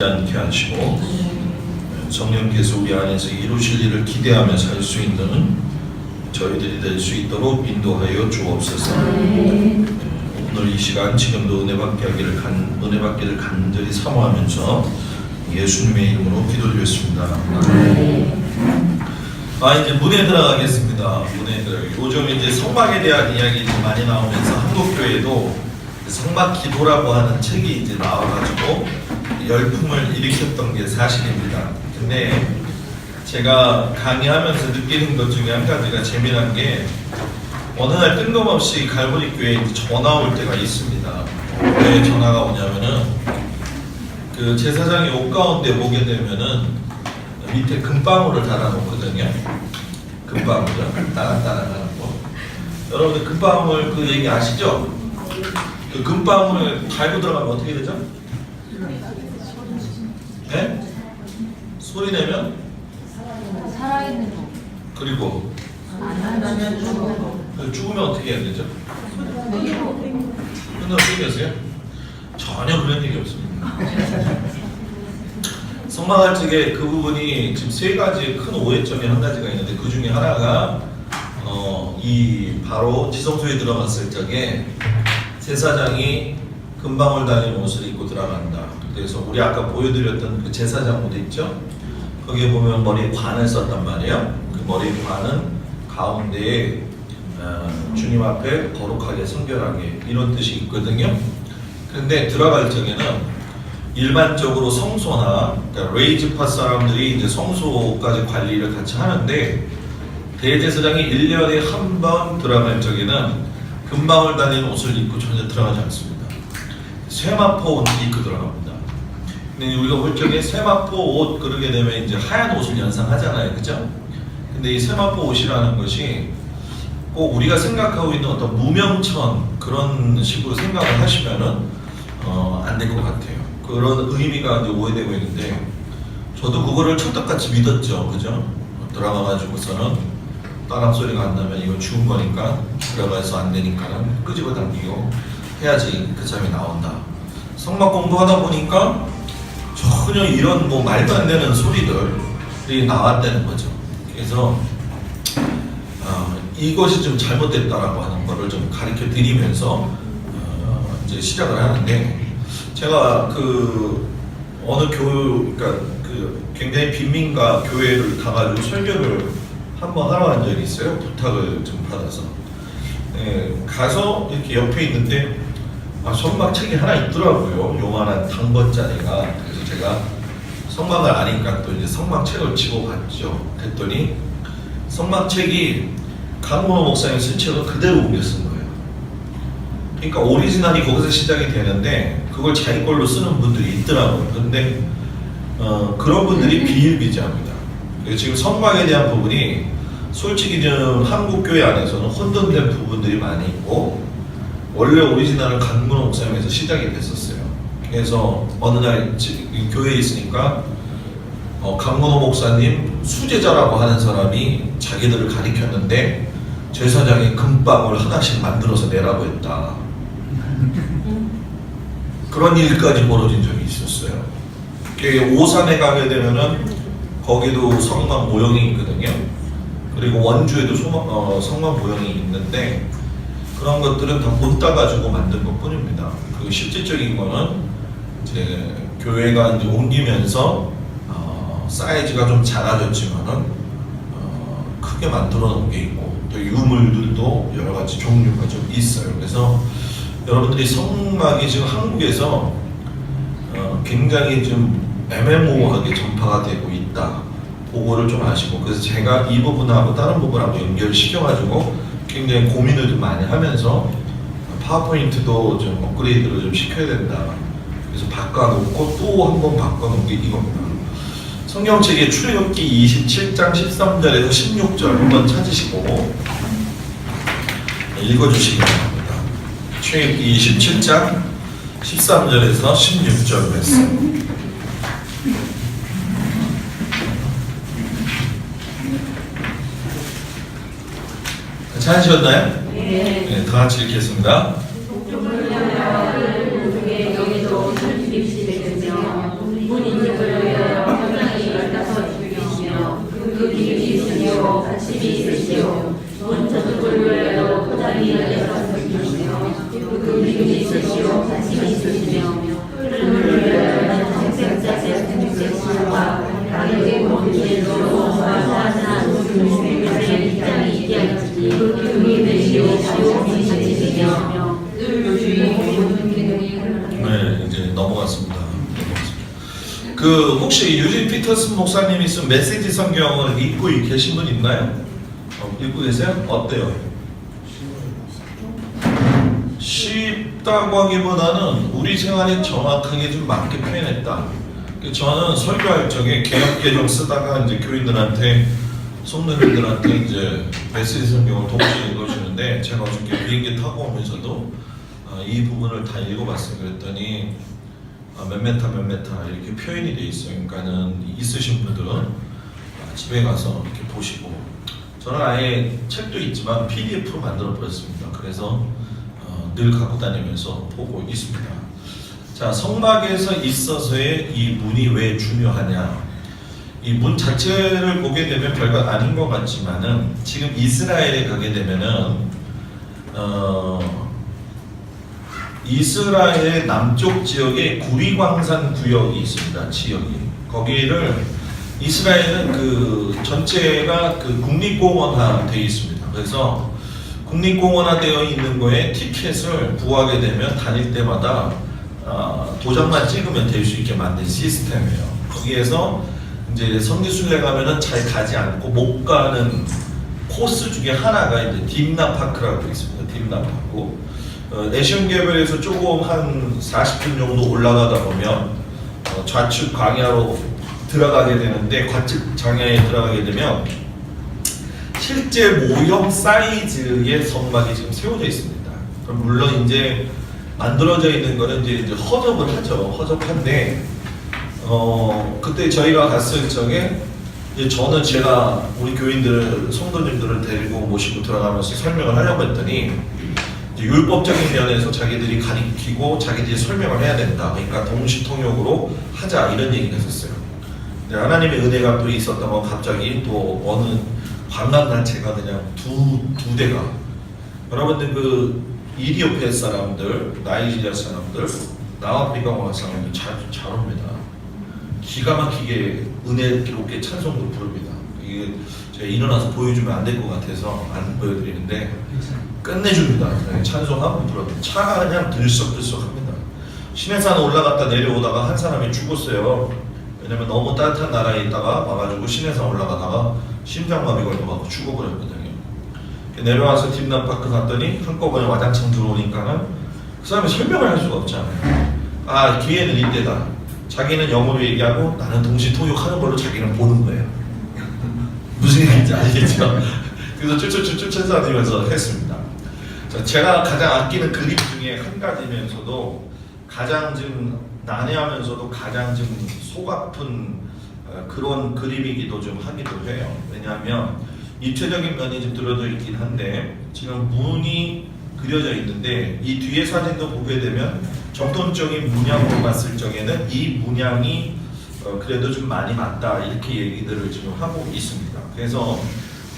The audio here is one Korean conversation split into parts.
않게 하시고 성령께서 우리 안에서 이루실 일을 기대하며 살 수 있는 저희들이 될 수 있도록 인도하여 주옵소서. 오늘 이 시간 지금도 은혜 받기를 간절히 사모하면서 예수님의 이름으로 기도드렸습니다. 이제 문에 들어가겠습니다. 요즘 이제 성막에 대한 이야기 많이 나오면서 한국교회도 성막 기도라고 하는 책이 이제 나와가지고 열풍을 일으켰던 게 사실입니다. 근데 제가 강의하면서 느끼는 것 중에 한 가지가 재미난 게 어느 날 뜬금없이 갈보리 교회에 전화 올 때가 있습니다. 왜 전화가 오냐면은 그 제사장이 옷 가운데 보게 되면은 밑에 금방울을 달아놓거든요. 금방울을 따라따라하는 거. 여러분들 금방울 그 얘기 아시죠? 그 금방울을 달고 들어가면 어떻게 되죠? 네? 소리 내면? 살아있는 거. 그리고 죽으면 어떻게 해야 되죠? 근데 어떻게 하세요? 전혀 그런 얘기 없습니다. 성막할 적에 그 부분이 지금 세 가지 큰 오해점이 한 가지가 있는데 그 중에 하나가 이 바로 지성소에 들어갔을 적에 제사장이 금방울 달린 옷을 입고 들어간다. 그래서 우리 아까 보여드렸던 그 제사장 옷 있죠? 거기에 보면 머리에 관을 썼단 말이에요. 그 머리에 관은 가운데에 주님 앞에 거룩하게 성결하게 이런 뜻이 있거든요. 그런데 들어갈 적에는 일반적으로 성소나 그러니까 레이즈파 사람들이 이제 성소까지 관리를 같이 하는데 대제사장이 1년에 한 번 들어갈 적에는 금방울 달린 옷을 입고 전혀 들어가지 않습니다. 세마포 옷 입고 들어갑니다. 근데 우리가 볼 적에 세마포 옷 그러게 되면 이제 하얀 옷을 연상하잖아요, 그죠? 근데 이 세마포 옷이라는 것이 꼭 우리가 생각하고 있는 어떤 무명천 그런 식으로 생각을 하시면은 안 될 것 같아요. 그런 의미가 이제 오해되고 있는데 저도 그거를 찰떡같이 믿었죠, 그죠? 들어가가지고서는 따람 소리가 안 나면 이거 죽은 거니까 들어가서 안 되니까 끄집어 당기고 해야지 그 사람이 나온다. 성막 공부하다 보니까 전혀 이런 뭐 말도 안 되는 소리들이 나왔다는 거죠. 그래서 이것이 좀 잘못됐다라고 하는 거를 좀 가르쳐 드리면서 이제 시작을 하는데 제가 그 어느 그러니까 그 굉장히 빈민가 교회를 가가지고 설교를 한번 하러 간 적이 있어요. 부탁을 좀 받아서 가서 이렇게 옆에 있는데 성막 책이 하나 있더라고요. 요만한 당번짜리가. 그래서 제가 성막을 아니까 또 이제 성막 책을 집어 갔죠. 그랬더니 성막 책이 강문호 목사님 쓴 책을 그대로 옮겨 쓴 거예요. 그러니까 오리지널이 거기서 시작이 되는데 그걸 자기 걸로 쓰는 분들이 있더라고요. 근데 그런 분들이 비일비재합니다. 지금 성막에 대한 부분이 솔직히 좀 한국교회 안에서는 혼돈된 부분들이 많이 있고 원래 오리지널은 강문호 목사님에서 시작이 됐었어요. 그래서 어느 날 교회에 있으니까 강문호 목사님 수제자라고 하는 사람이 자기들을 가리켰는데 제사장이 금방울 하나씩 만들어서 내라고 했다. 그런 일까지 벌어진 적이 있었어요. 오산에 가게 되면은 거기도 성막 모형이 있거든요. 그리고 원주에도 성막 모형이 있는데 그런 것들은 다 못 따가지고 만든 것 뿐입니다. 그 실질적인 거는 이제 교회가 이제 옮기면서 사이즈가 좀 작아졌지만은 크게 만들어 놓은 게 있고 또 유물들도 여러 가지 종류가 좀 있어요. 그래서 여러분들이 성막이 지금 한국에서 굉장히 좀 애매모호하게 전파가 되고 있다. 그거를 좀 아시고 그래서 제가 이 부분하고 다른 부분하고 연결시켜가지고 굉장히 고민을 좀 많이 하면서 파워포인트도 좀 업그레이드를 좀 시켜야 된다. 그래서 바꿔놓고 또 한 번 바꿔놓은 게 이겁니다. 성경책의 출애굽기 27장 13절에서 16절 한번 찾으시고 읽어주시기 바랍니다. 출애굽기 27장 13절에서 16절 말씀. 찾으셨나요? 네, 다 같이 읽겠습니다. 목적을 여기도 설립시 되겠며 문이 그 혹시 유진 피터슨 목사님이 쓴 메시지 성경을 읽고 계신 분 있나요? 읽고 계세요? 어때요? 쉽다고 하기보다는 우리 생활에 정확하게 좀 맞게 표현했다. 저는 설교할 적에 개혁개정 쓰다가 이제 교인들한테 성도님들한테 이제 메시지 성경을 동시에 읽어주는데 제가 어저께 비행기 타고 오면서도 이 부분을 다 읽어봤어요. 그랬더니 몇 메타 이렇게 표현이 돼 있어요. 그러니까는 있으신 분들은 집에 가서 이렇게 보시고 저는 아예 책도 있지만 PDF로 만들어 버렸습니다. 그래서 늘 갖고 다니면서 보고 있습니다. 자, 성막에서 있어서의 이 문이 왜 중요하냐? 이 문 자체를 보게 되면 별거 아닌 것 같지만은 지금 이스라엘에 가게 되면은 이스라엘 남쪽 지역에 구리광산 구역이 있습니다. 지역이 거기를 이스라엘은 그 전체가 그 국립공원화 되어 있습니다. 그래서 국립공원화 되어 있는 거에 티켓을 구하게 되면 다닐 때마다 도장만 찍으면 될 수 있게 만든 시스템이에요. 거기에서 이제 성지순례 가면은 잘 가지 않고 못 가는 코스 중에 하나가 이제 딥나파크라고 있습니다. 딥나파크. 애쉬언개별에서 조금 한 40분 정도 올라가다 보면 좌측 광야로 들어가게 되는데 좌측 광야에 들어가게 되면 실제 모형 사이즈의 성막이 지금 세워져 있습니다. 물론 이제 만들어져 있는 거는 이제 허접을 하죠. 허접한데 그때 저희가 갔을 적에 이제 저는 제가 우리 교인들 성도님들을 데리고 모시고 들어가면서 설명을 하려고 했더니 이제 율법적인 면에서 자기들이 가리키고 자기들이 설명을 해야 된다. 그러니까 동시통역으로 하자 이런 얘기가 있었어요. 하나님의 은혜가 또 있었던 건 갑자기 또 어느 관광단체가 그냥 두 대가 여러분들 그 이디오피아 사람들, 나이지리아 사람들, 남아프리카 사람들 잘 옵니다. 기가 막히게 은혜롭게 찬송도 부릅니다. 이게 제가 일어나서 보여주면 안 될 것 같아서 안 보여드리는데 끝내줍니다. 찬송하고 부릅니다. 차가 그냥 들썩들썩합니다. 시내산 올라갔다 내려오다가 한 사람이 죽었어요. 왜냐면 너무 따뜻한 나라에 있다가 와가지고 시내산 올라가다가 심장마비 걸려가지고 죽어버렸거든요. 내려와서 딥나파크 갔더니 한꺼번에 와장창 들어오니까는 그 사람이 설명을 할 수가 없잖아요. 아, 기회는 이때다. 자기는 영어로 얘기하고 나는 동시 통역하는 걸로 자기는 보는 거예요. 무슨 얘기인지 알겠죠? 그래서 쫓아다니면서 했습니다. 자, 제가 가장 아끼는 그림 중에 한 가지면서도 가장 좀 난해하면서도 가장 좀 속 아픈 그런 그림이기도 좀 하기도 해요. 왜냐하면 입체적인 면이 좀 들어져 있긴 한데 지금 문이 그려져 있는데 이 뒤에 사진도 보게 되면 정통적인 문양으로 봤을 적에는 이 문양이 그래도 좀 많이 맞다 이렇게 얘기들을 지금 하고 있습니다. 그래서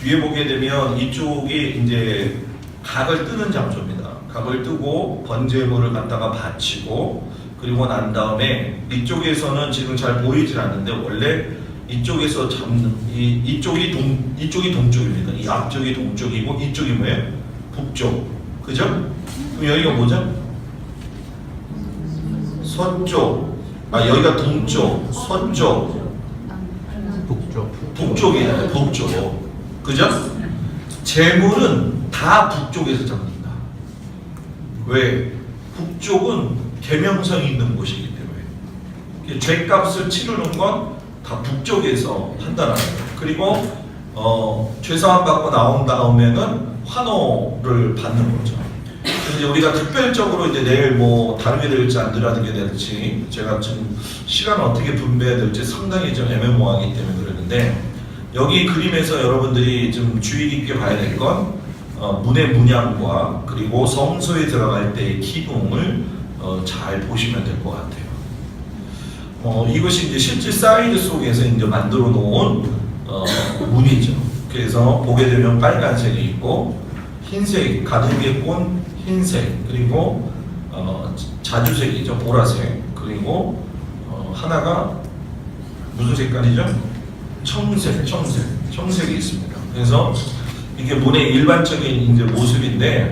뒤에 보게 되면 이쪽이 이제 각을 뜨는 장소입니다. 각을 뜨고 번제물을 갖다가 바치고 그리고 난 다음에 이쪽에서는 지금 잘 보이질 않는데 원래 이쪽에서 잡는 이쪽이 동쪽입니다. 이 앞쪽이 동쪽이고 이쪽이 뭐예요? 북쪽. 그죠? 그럼 여기가 뭐죠? 서쪽. 아, 여기가 동쪽, 서쪽, 북쪽이잖아요. 북쪽. 그죠? 재물은 다 북쪽에서 잡는다. 왜? 북쪽은 계명성이 있는 곳이기 때문에 죄값을 치르는 건 다 북쪽에서 한다는 거예요. 그리고 죄사함 받고 나온 다음에는 환호를 받는 거죠. 이제 우리가 특별적으로 이제 내일 뭐 다루게 될지 안 다루게 될지 제가 지금 시간을 어떻게 분배해야 될지 상당히 좀 애매모호하기 때문에 그러는데 여기 그림에서 여러분들이 좀 주의 깊게 봐야 될 건 문의 문양과 그리고 성소에 들어갈 때의 기둥을 잘 보시면 될 것 같아요. 이것이 이제 실제 사이드 속에서 이제 만들어 놓은 문이죠. 그래서 보게 되면 빨간색이 있고 흰색, 가득에 꼰 흰색, 그리고 자주색이죠. 보라색, 그리고 하나가 무슨 색깔이죠? 청색이 있습니다. 그래서 이게 문의 일반적인 이제 모습인데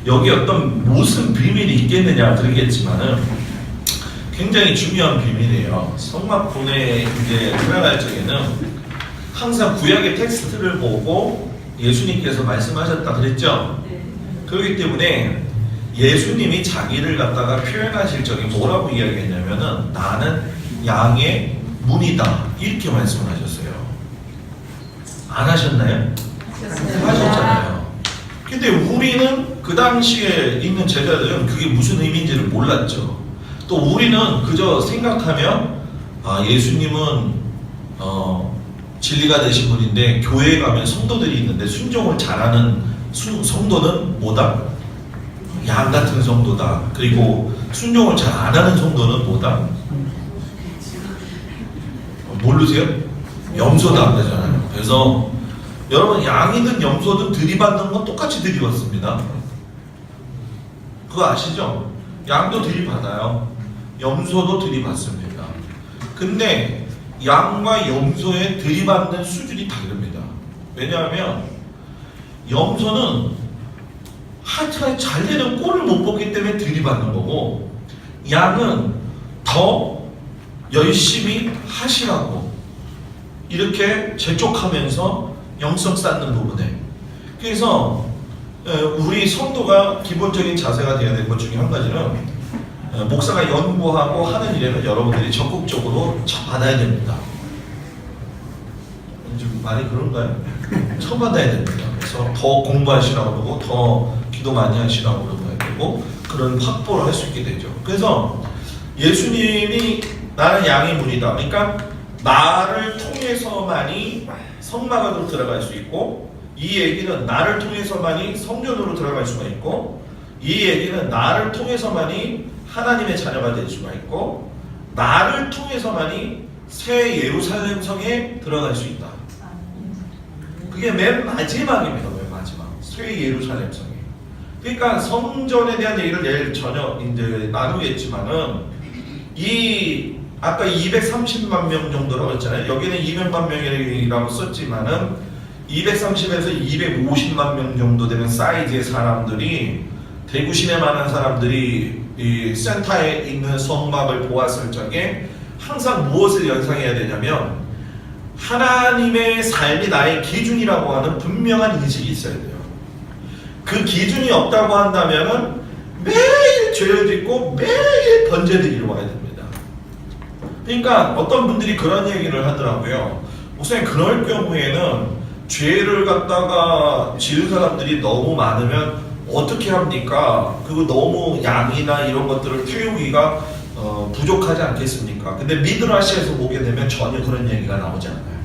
여기 어떤 무슨 비밀이 있겠느냐 그러겠지만은 굉장히 중요한 비밀이에요. 성막군에 이제 들어갈 적에는 항상 구약의 텍스트를 보고 예수님께서 말씀하셨다 그랬죠? 그렇기 때문에 예수님이 자기를 갖다가 표현하실 적에 뭐라고 이야기했냐면은 나는 양의 문이다 이렇게 말씀을 하셨어요. 안 하셨나요? 하셨잖아요. 근데 우리는 그 당시에 있는 제자들은 그게 무슨 의미인지를 몰랐죠. 또 우리는 그저 생각하면 예수님은 진리가 되신 분인데 교회에 가면 성도들이 있는데 순종을 잘하는 성도는 뭐다? 양 같은 성도다. 그리고 순종을 잘 안 하는 성도는 뭐다? 모르세요? 염소다 그러잖아요. 그래서 여러분 양이든 염소든 들이받는 건 똑같이 들이받습니다. 그거 아시죠? 양도 들이받아요. 염소도 들이받습니다. 근데 양과 염소의 들이받는 수준이 다릅니다. 왜냐하면 염소는 하여튼 잘 되는 꼴을 못 보기 때문에 들이받는 거고 양은 더 열심히 하시라고 이렇게 재촉하면서 영성 쌓는 부분에 그래서 우리 성도가 기본적인 자세가 되어야 될 것 중에 한 가지는 목사가 연구하고 하는 일에는 여러분들이 적극적으로 받아야 됩니다. 좀 많이 그런가요? 처받아야 됩니다. 그래서 더 공부하시라고 그러고 더 기도 많이 하시라고 그러고 되고 그런 확보를 할 수 있게 되죠. 그래서 예수님이 나는 양의 문이다. 그러니까 나를 통해서만이 성막으로 들어갈 수 있고 이 얘기는 나를 통해서만이 성전으로 들어갈 수가 있고 이 얘기는 나를 통해서만이 하나님의 자녀가 될 수가 있고 나를 통해서만이 새 예루살렘 성에 들어갈 수 있다. 그게 맨 마지막입니다. 맨 마지막 새 예루살렘 성이. 그러니까 성전에 대한 얘기를 내일 저녁 이제 나누겠지만은 이 아까 230만 명 정도라고 했잖아요. 여기는 200만 명이라고 썼지만은 230에서 250만 명 정도 되는 사이즈의 사람들이 대구 시내만한 사람들이 이 센터에 있는 성막을 보았을 적에 항상 무엇을 연상해야 되냐면 하나님의 삶이 나의 기준이라고 하는 분명한 인식이 있어야 돼요. 그 기준이 없다고 한다면은 매일 죄를 짓고 매일 번제드리러 와야 됩니다. 그러니까 어떤 분들이 그런 얘기를 하더라고요. 목사님 그럴 경우에는 죄를 갖다가 지은 사람들이 너무 많으면 어떻게 합니까? 그거 너무 양이나 이런 것들을 태우기가 부족하지 않겠습니까? 근데 미드라시에서 보게 되면 전혀 그런 얘기가 나오지 않아요.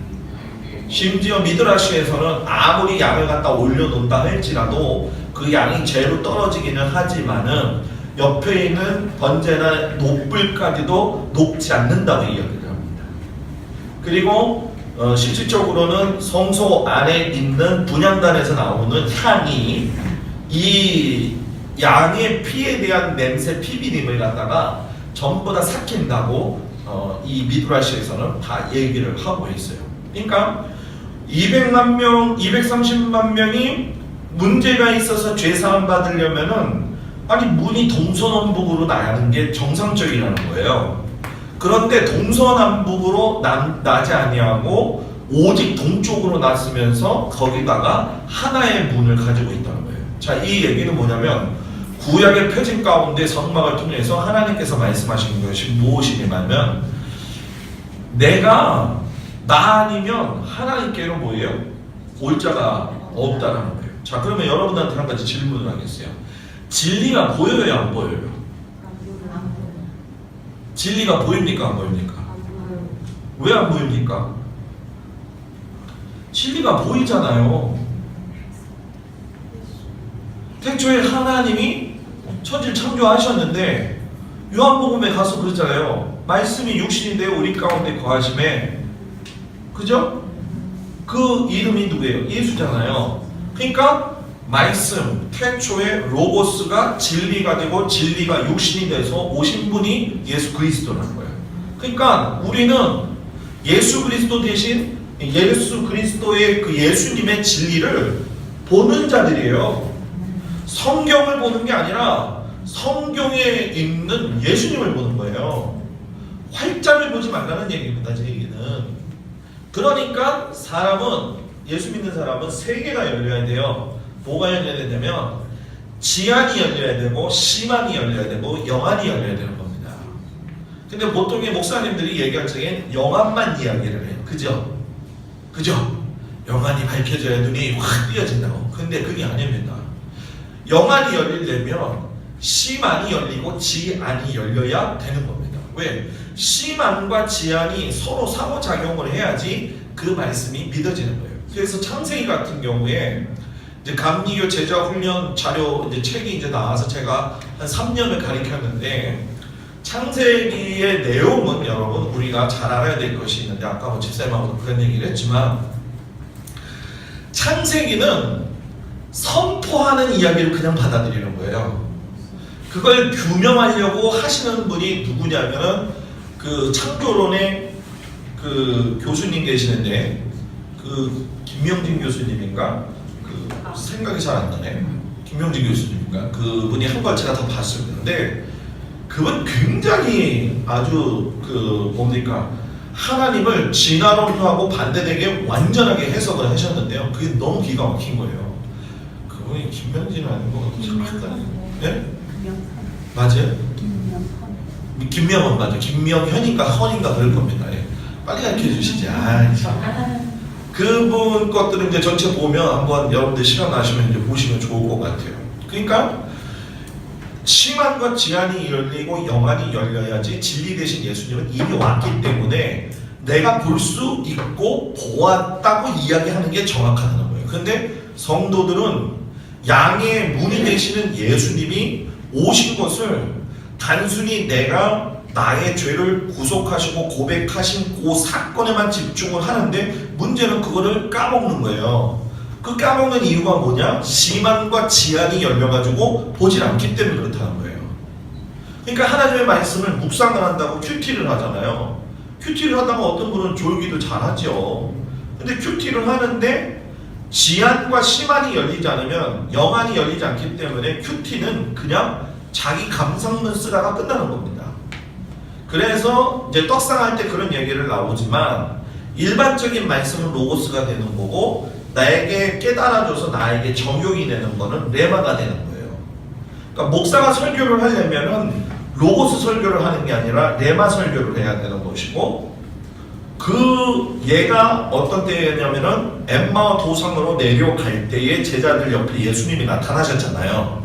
심지어 미드라시에서는 아무리 양을 갖다 올려놓는다 할지라도 그 양이 죄로 떨어지기는 하지만은 옆에 있는 번제나 녹불까지도 녹지 않는다고 이야기를 합니다. 그리고 실질적으로는 성소 안에 있는 분향단에서 나오는 향이 이 양의 피에 대한 냄새 피비림을 갖다가 전부 다 삭힌다고 이 미드라시에서는 다 얘기를 하고 있어요. 그러니까 200만 명, 230만 명이 문제가 있어서 죄사함 받으려면은 아니 문이 동서남북으로 나는 게 정상적이라는 거예요. 그런데 동서남북으로 나지 아니하고 오직 동쪽으로 났으면서 거기다가 하나의 문을 가지고 있다는 거예요. 자, 이 얘기는 뭐냐면 구약의 표징 가운데 성막을 통해서 하나님께서 말씀하신 것이 무엇이냐면 내가 나 아니면 하나님께로 뭐예요? 올 자가 없다라는 거예요. 자, 그러면 여러분한테 한 가지 질문을 하겠어요. 진리가 보여요, 안 보여요? 진리가 보입니까, 안 보입니까? 왜 안 보입니까? 진리가 보이잖아요. 태초에 하나님이 천지를 창조하셨는데 요한복음에 가서 그러잖아요. 말씀이 육신이 되어 우리 가운데 거하심에, 그죠? 그 이름이 누구예요? 예수잖아요. 그러니까 말씀, 태초에 로고스가 진리가 되고 진리가 육신이 돼서 오신 분이 예수 그리스도라는 거예요. 그러니까 우리는 예수 그리스도 대신 예수 그리스도의 그 예수님의 진리를 보는 자들이에요. 성경을 보는 게 아니라 성경에 있는 예수님을 보는 거예요. 활자를 보지 말라는 얘기입니다. 제 얘기는. 그러니까 사람은, 예수 믿는 사람은 세 개가 열려야 돼요. 뭐가 열려야 되냐면 지안이 열려야 되고 심안이 열려야 되고 영안이 열려야 되는 겁니다. 근데 보통의 목사님들이 얘기할 적엔 영안만 이야기를 해요. 그죠? 영안이 밝혀져야 눈이 확 띄어진다고. 근데 그게 아닙니다. 영안이 열리려면 심안이 열리고 지안이 열려야 되는 겁니다. 왜? 심안과 지안이 서로 상호작용을 해야지 그 말씀이 믿어지는 거예요. 그래서 창세기 같은 경우에 이제 감리교 제자 훈련 자료 이제 책이 이제 나와서 제가 한 3년을 가르쳤는데, 창세기의 내용은 여러분 우리가 잘 알아야 될 것이 있는데, 아까 뭐 집사님하고도 그런 얘기를 했지만, 창세기는 선포하는 이야기를 그냥 받아들이는 거예요. 그걸 규명하려고 하시는 분이 누구냐면은 그 창조론의 그 교수님 계시는데, 그 김명진 교수님인가? 그 생각이 잘 안 나네. 김명진 교수님인가? 그분이 한 걸 제가 다 봤습니다. 근데 그분 굉장히 아주 그 뭡니까? 하나님을 진화론도 하고 반대되게 완전하게 해석을 하셨는데요. 그게 너무 기가 막힌 거예요. 그분이 김명진 아니고 네? 맞아요? 김명은 맞아요. 김명현인가 헌인가 그럴 겁니다. 예. 빨리 가르쳐 주시지. 그분 것들은 이제 전체 보면 한번 여러분들 시간 나시면 이제 보시면 좋을 것 같아요. 그러니까 심안과 지안이 열리고 영안이 열려야지 진리 대신 예수님은 이미 왔기 때문에 내가 볼 수 있고 보았다고 이야기하는 게 정확하다는 거예요. 그런데 성도들은 양의 문이 되시는 예수님이 오신 것을 단순히 내가 나의 죄를 구속하시고 고백하신 그 사건에만 집중을 하는데, 문제는 그거를 까먹는 거예요. 그 까먹는 이유가 뭐냐? 심안과 지안이 열려가지고 보질 않기 때문에 그렇다는 거예요. 그러니까 하나님의 말씀을 묵상을 한다고 큐티를 하잖아요. 큐티를 하다가 어떤 분은 졸기도 잘하죠. 근데 큐티를 하는데 지안과 심안이 열리지 않으면, 영안이 열리지 않기 때문에 큐티는 그냥 자기 감상문 쓰다가 끝나는 겁니다. 그래서 이제 떡상할 때 그런 얘기를 나오지만, 일반적인 말씀은 로고스가 되는 거고, 나에게 깨달아줘서 나에게 적용이 되는 거는 레마가 되는 거예요. 그러니까 목사가 설교를 하려면은 로고스 설교를 하는 게 아니라 레마 설교를 해야 되는 것이고, 그 얘가 어떤 때였냐면은 엠마오 도상으로 내려갈 때에 제자들 옆에 예수님이 나타나셨잖아요.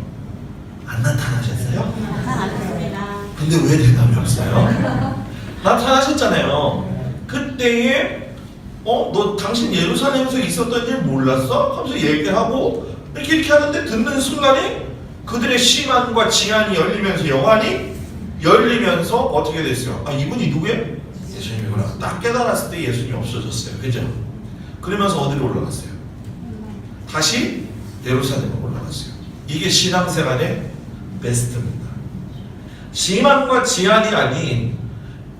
안 나타나셨어요? 나타났습니다. 근데 왜 대답이 없어요? 나타나셨잖아요. 그때에 너 당신 예루살렘에서 있었던 일 몰랐어? 하면서 얘기하고 이렇게 하는데, 듣는 순간에 그들의 심안과 지안이 열리면서 영안이 열리면서 어떻게 됐어요? 아, 이분이 누구예요? 예수님이구나. 딱 깨달았을 때 예수님이 없어졌어요. 그죠? 그러면서 어디로 올라갔어요? 다시 예루살렘으로 올라갔어요. 이게 신앙생활의 베스트입니다. 심안과 지안이 아닌,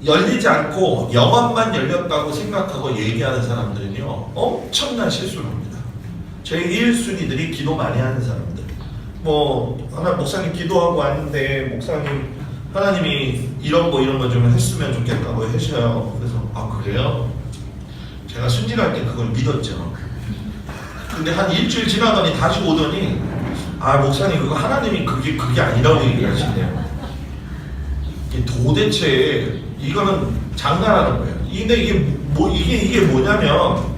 열리지 않고 영안만 열렸다고 생각하고 얘기하는 사람들은요, 엄청난 실수를 합니다. 저희 1순위들이 기도 많이 하는 사람들, 하나 목사님 기도하고 왔는데 목사님 하나님이 이런 거 좀 했으면 좋겠다고 하셔요. 그래서 아 그래요? 제가 순진할 때 그걸 믿었죠. 근데 한 일주일 지나더니 다시 오더니 아 목사님 그거 하나님이 그게 아니라고 얘기하시네요. 도대체 이거는 장난하는 거예요. 근데 이게 뭐냐면,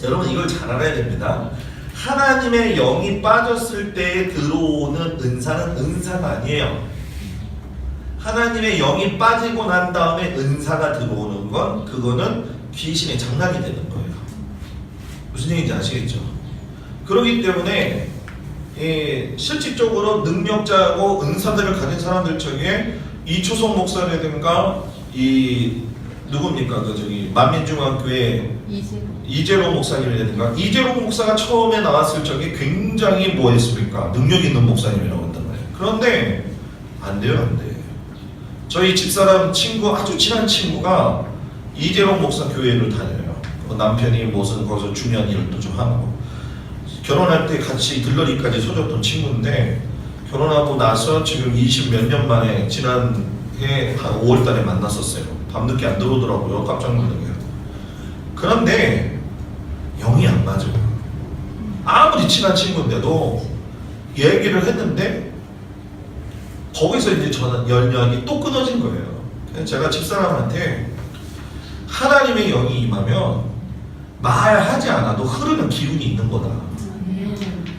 여러분 이걸 잘 알아야 됩니다. 하나님의 영이 빠졌을 때 들어오는 은사는 은사가 아니에요. 하나님의 영이 빠지고 난 다음에 은사가 들어오는 건, 그거는 귀신의 장난이 되는 거예요. 무슨 얘기인지 아시겠죠? 그렇기 때문에 실질적으로 능력자고 은사들을 가진 사람들 중에 이초성 목사라든가 누굽니까? 만민중앙교회 이재로 목사님이라든가, 이재로 목사가 처음에 나왔을 적에 굉장히 뭐했습니까? 능력 있는 목사님이라고 했단 말이에요. 그런데 안 돼요, 안 돼. 저희 집사람 친구, 아주 친한 친구가 이재로 목사 교회를 다녀요. 남편이 무슨 거기서 중요한 일도 좀 하고, 결혼할 때 같이 들러리까지 서줬던 친구인데, 결혼하고 나서 지금 20 몇 년 만에 지난해 한 5월 달에 만났었어요. 밤늦게 안 들어오더라고요. 깜짝 놀라게. 그런데 영이 안 맞아요. 아무리 친한 친구인데도 얘기를 했는데 거기서 이제 저는 연락이 또 끊어진 거예요. 그래서 제가 집사람한테 하나님의 영이 임하면 말하지 않아도 흐르는 기운이 있는 거다.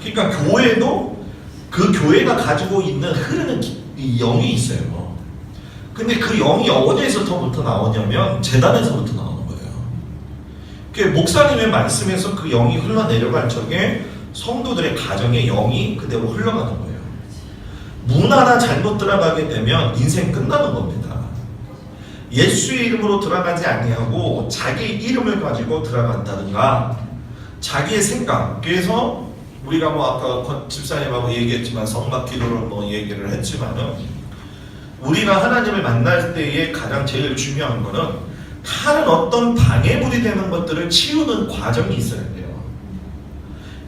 그러니까 교회도 그 교회가 가지고 있는 흐르는 이 영이 있어요. 근데 그 영이 어디에서부터 나오냐면 제단에서부터 나오는 거예요. 그 목사님의 말씀에서 그 영이 흘러내려갈 적에 성도들의 가정에 영이 그대로 흘러가는 거예요. 문 하나 잘못 들어가게 되면 인생 끝나는 겁니다. 예수의 이름으로 들어가지 아니하고 자기 이름을 가지고 들어간다든가 자기의 생각. 그래서 우리가 뭐 아까 집사님하고 얘기했지만 성막 기도를 뭐 얘기를 했지만은 우리가 하나님을 만날 때에 가장 제일 중요한 거는 다른 어떤 방해물이 되는 것들을 치우는 과정이 있어야 돼요.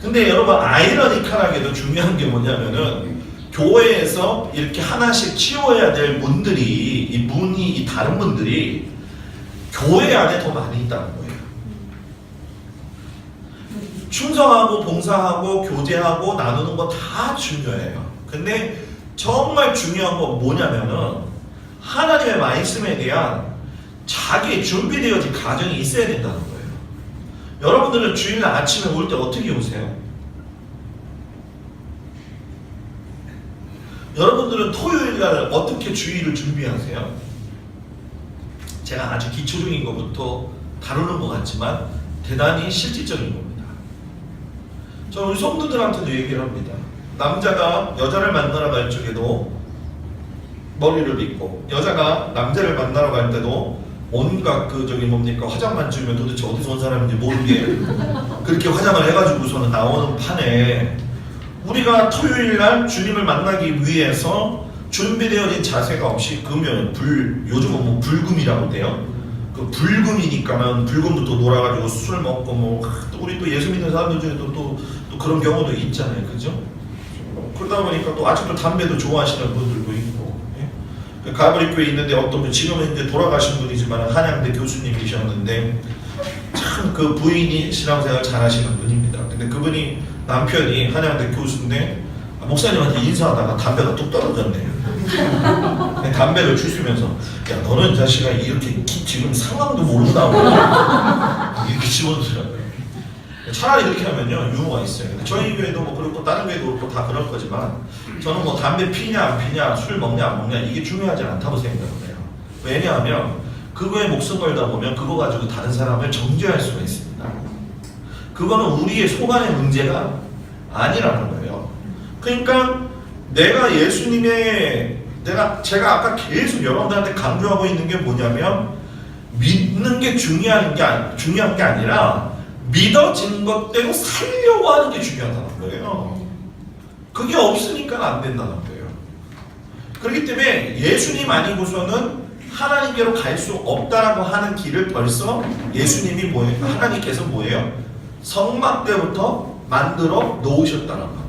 근데 여러분 아이러니컬하게도 중요한 게 뭐냐면은 교회에서 이렇게 하나씩 치워야 될 문들이 이 문이 이 다른 문들이 교회 안에 더 많이 있다는 거예요. 충성하고 봉사하고 교제하고 나누는 거 다 중요해요. 근데 정말 중요한 건 뭐냐면은 하나님의 말씀에 대한 자기의 준비되어진 가정이 있어야 된다는 거예요. 여러분들은 주일 아침에 올 때 어떻게 오세요? 여러분들은 토요일 날 어떻게 주일을 준비하세요? 제가 아주 기초적인 것부터 다루는 것 같지만 대단히 실질적인 겁니다. 저는 우리 성도들한테도 얘기를 합니다. 남자가 여자를 만나러 갈 적에도 머리를 빗고 여자가 남자를 만나러 갈 때도 온갖 그 저기 뭡니까 화장만 지우면 도대체 어디서 온 사람인지 모르게 그렇게 화장을 해가지고서는 나오는 판에 우리가 토요일 날 주님을 만나기 위해서 준비되어진 자세가 없이 금요일 요즘은 뭐 불금이라고 돼요. 그 불금이니까는 불금부터 놀아가지고 술 먹고 뭐 우리 또 예수 믿는 사람들 중에도 또 그런 경우도 있잖아요, 그죠? 그러다 보니까 또 아직도 담배도 좋아하시는 분들도 있고, 예? 가브리교에 있는데 어떤 분 지금은 이제 돌아가신 분이지만 한양대 교수님이셨는데 참 그 부인이 신앙생활 잘하시는 분입니다. 근데 그분이 남편이 한양대 교수인데 목사님한테 인사하다가 담배가 뚝 떨어졌네요. 담배를 주시면서 야 너는 자식아 이렇게 지금 상황도 모르고 나오냐 이렇게 집어넣더라고요. 차라리 이렇게 하면요 유머가 있어요. 근데 저희 교회도 뭐 그렇고 다른 교회도 그렇고 다 그럴 거지만 저는 뭐 담배 피냐 안 피냐 술 먹냐 안 먹냐 이게 중요하지 않다고 생각을 해요. 왜냐하면 그거에 목숨 걸다 보면 그거 가지고 다른 사람을 정죄할 수가 있습니다. 그거는 우리의 소관의 문제가 아니라는 거예요. 그러니까 내가 제가 아까 계속 여러분들한테 강조하고 있는 게 뭐냐면 믿는 게 중요한 게 아니라 믿어진 것대로 살려고 하는 게 중요하다는 거예요. 그게 없으니까 안 된다는 거예요. 그렇기 때문에 예수님 아니고서는 하나님께로 갈 수 없다라고 하는 길을 벌써 예수님이 뭐예요? 하나님께서 뭐예요? 성막 때부터 만들어 놓으셨다는 거예요.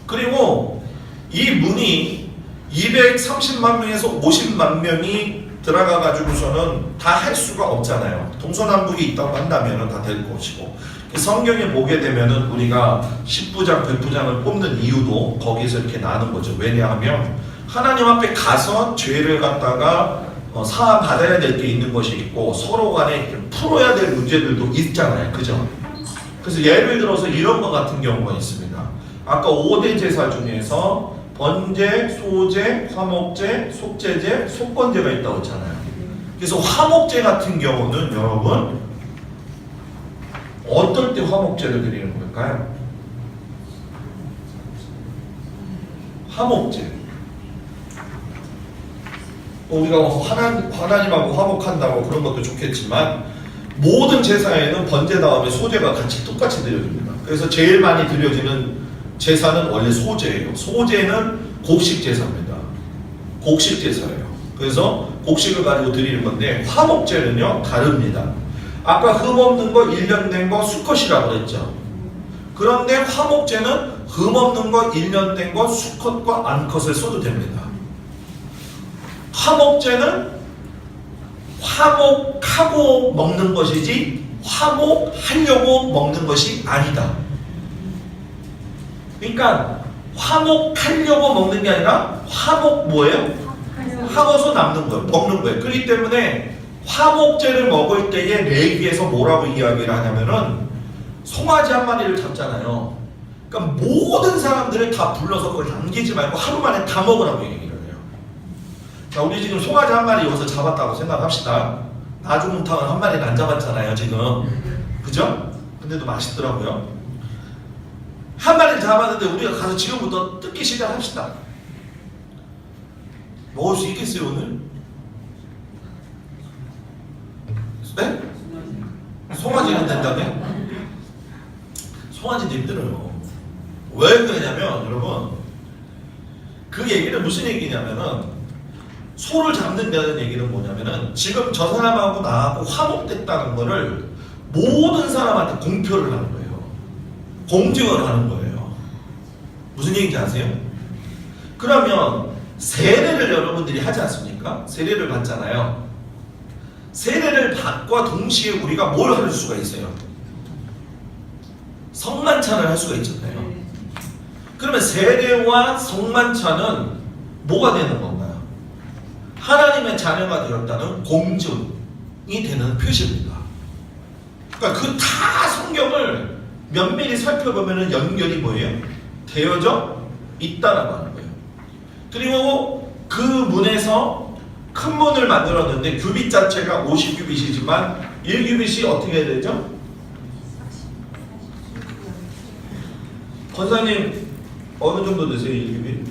그리고 이 문이 230만 명에서 50만 명이 들어가 가지고서는 다 할 수가 없잖아요. 동서남북이 있다고 한다면 다 될 것이고 성경에 보게 되면은 우리가 10부장, 100부장을 뽑는 이유도 거기서 이렇게 나는 거죠. 왜냐하면 하나님 앞에 가서 죄를 갖다가 사함 받아야 될 게 있는 것이 있고 서로 간에 풀어야 될 문제들도 있잖아요. 그죠? 그래서 예를 들어서 이런 것 같은 경우가 있습니다. 아까 5대 제사 중에서 번제, 소제, 화목제, 속제제, 속건제가 있다고 했잖아요. 그래서 화목제 같은 경우는 여러분 어떨 때 화목제를 드리는 걸까요? 화목제. 우리가 하나님하고 화목한다고 그런 것도 좋겠지만 모든 제사에는 번제 다음에 소제가 같이 똑같이 드려집니다. 그래서 제일 많이 드려지는 제사는 원래 소제예요. 소제는 곡식 제사입니다. 곡식 제사예요. 그래서 곡식을 가지고 드리는 건데 화목제는요 다릅니다. 아까 흠 없는 거 1년 된 거 수컷이라고 그랬죠. 그런데 화목제는 흠 없는 거 1년 된 거 수컷과 암컷을 써도 됩니다. 화목제는 화목하고 먹는 것이지 화목하려고 먹는 것이 아니다. 그러니까 화목하려고 먹는 게 아니라 화목 뭐예요? 하고서 남는 거예요. 먹는 거예요. 그렇기 때문에 화목제를 먹을 때에 레위기에서 뭐라고 이야기를 하냐면은 송아지 한 마리를 잡잖아요. 그러니까 모든 사람들을 다 불러서 그걸 남기지 말고 하루 만에 다 먹으라고 얘기를 해요. 자, 우리 지금 송아지 한 마리 여기서 잡았다고 생각합시다. 나주곰탕은 한 마리는 안 잡았잖아요, 지금. 그죠? 근데도 맛있더라고요. 한 마리를 잡았는데 우리가 가서 지금부터 뜯기 시작합시다. 먹을 수 있겠어요, 오늘? 네? 송아지는 된다며? 송아지도 힘들어요. 왜 그러냐면 여러분, 그 얘기는 무슨 얘기냐면은 소를 잡는다는 얘기는 뭐냐면은 지금 저 사람하고 나하고 화목됐다는 거를 모든 사람한테 공표를 하는 거예요. 공증을 하는 거예요. 무슨 얘기인지 아세요? 그러면 세례를 여러분들이 하지 않습니까? 세례를 받잖아요. 세례를 받과 동시에 우리가 뭘 할 수가 있어요? 성만찬을 할 수가 있잖아요. 그러면 세례와 성만찬은 뭐가 되는 건가요? 하나님의 자녀가 되었다는 공증이 되는 표시입니다. 그러니까 그 다 성경을 면밀히 살펴보면 연결이 뭐예요? 되어져 있다라고 하는 거예요. 그리고 그 문에서 큰 문을 만들었는데 규빗 자체가 50규빗이지만 1규빗이 어떻게 해야 되죠? 권사님 어느 정도 되세요? 1규빗?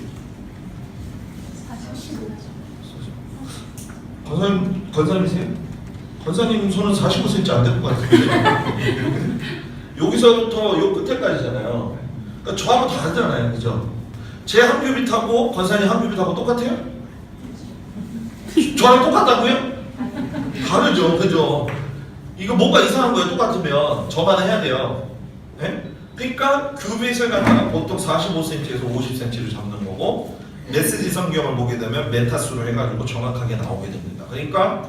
권사님이세요? 권사님 손은 45cm 안 될 것 같은데 여기서부터 요 끝에까지잖아요. 그러니까 저하고 다르잖아요, 그죠? 제 한 규빗하고 권사님 한 규빗하고 똑같아요? 저랑 똑같다고요? 다르죠, 그죠? 이거 뭔가 이상한 거예요. 똑같으면 저만 해야 돼요. 네? 그러니까 규빗을 갖다가 보통 45cm에서 50cm를 잡는 거고 메시지 성경을 보게 되면 메타수를 해가지고 정확하게 나오게 됩니다. 그러니까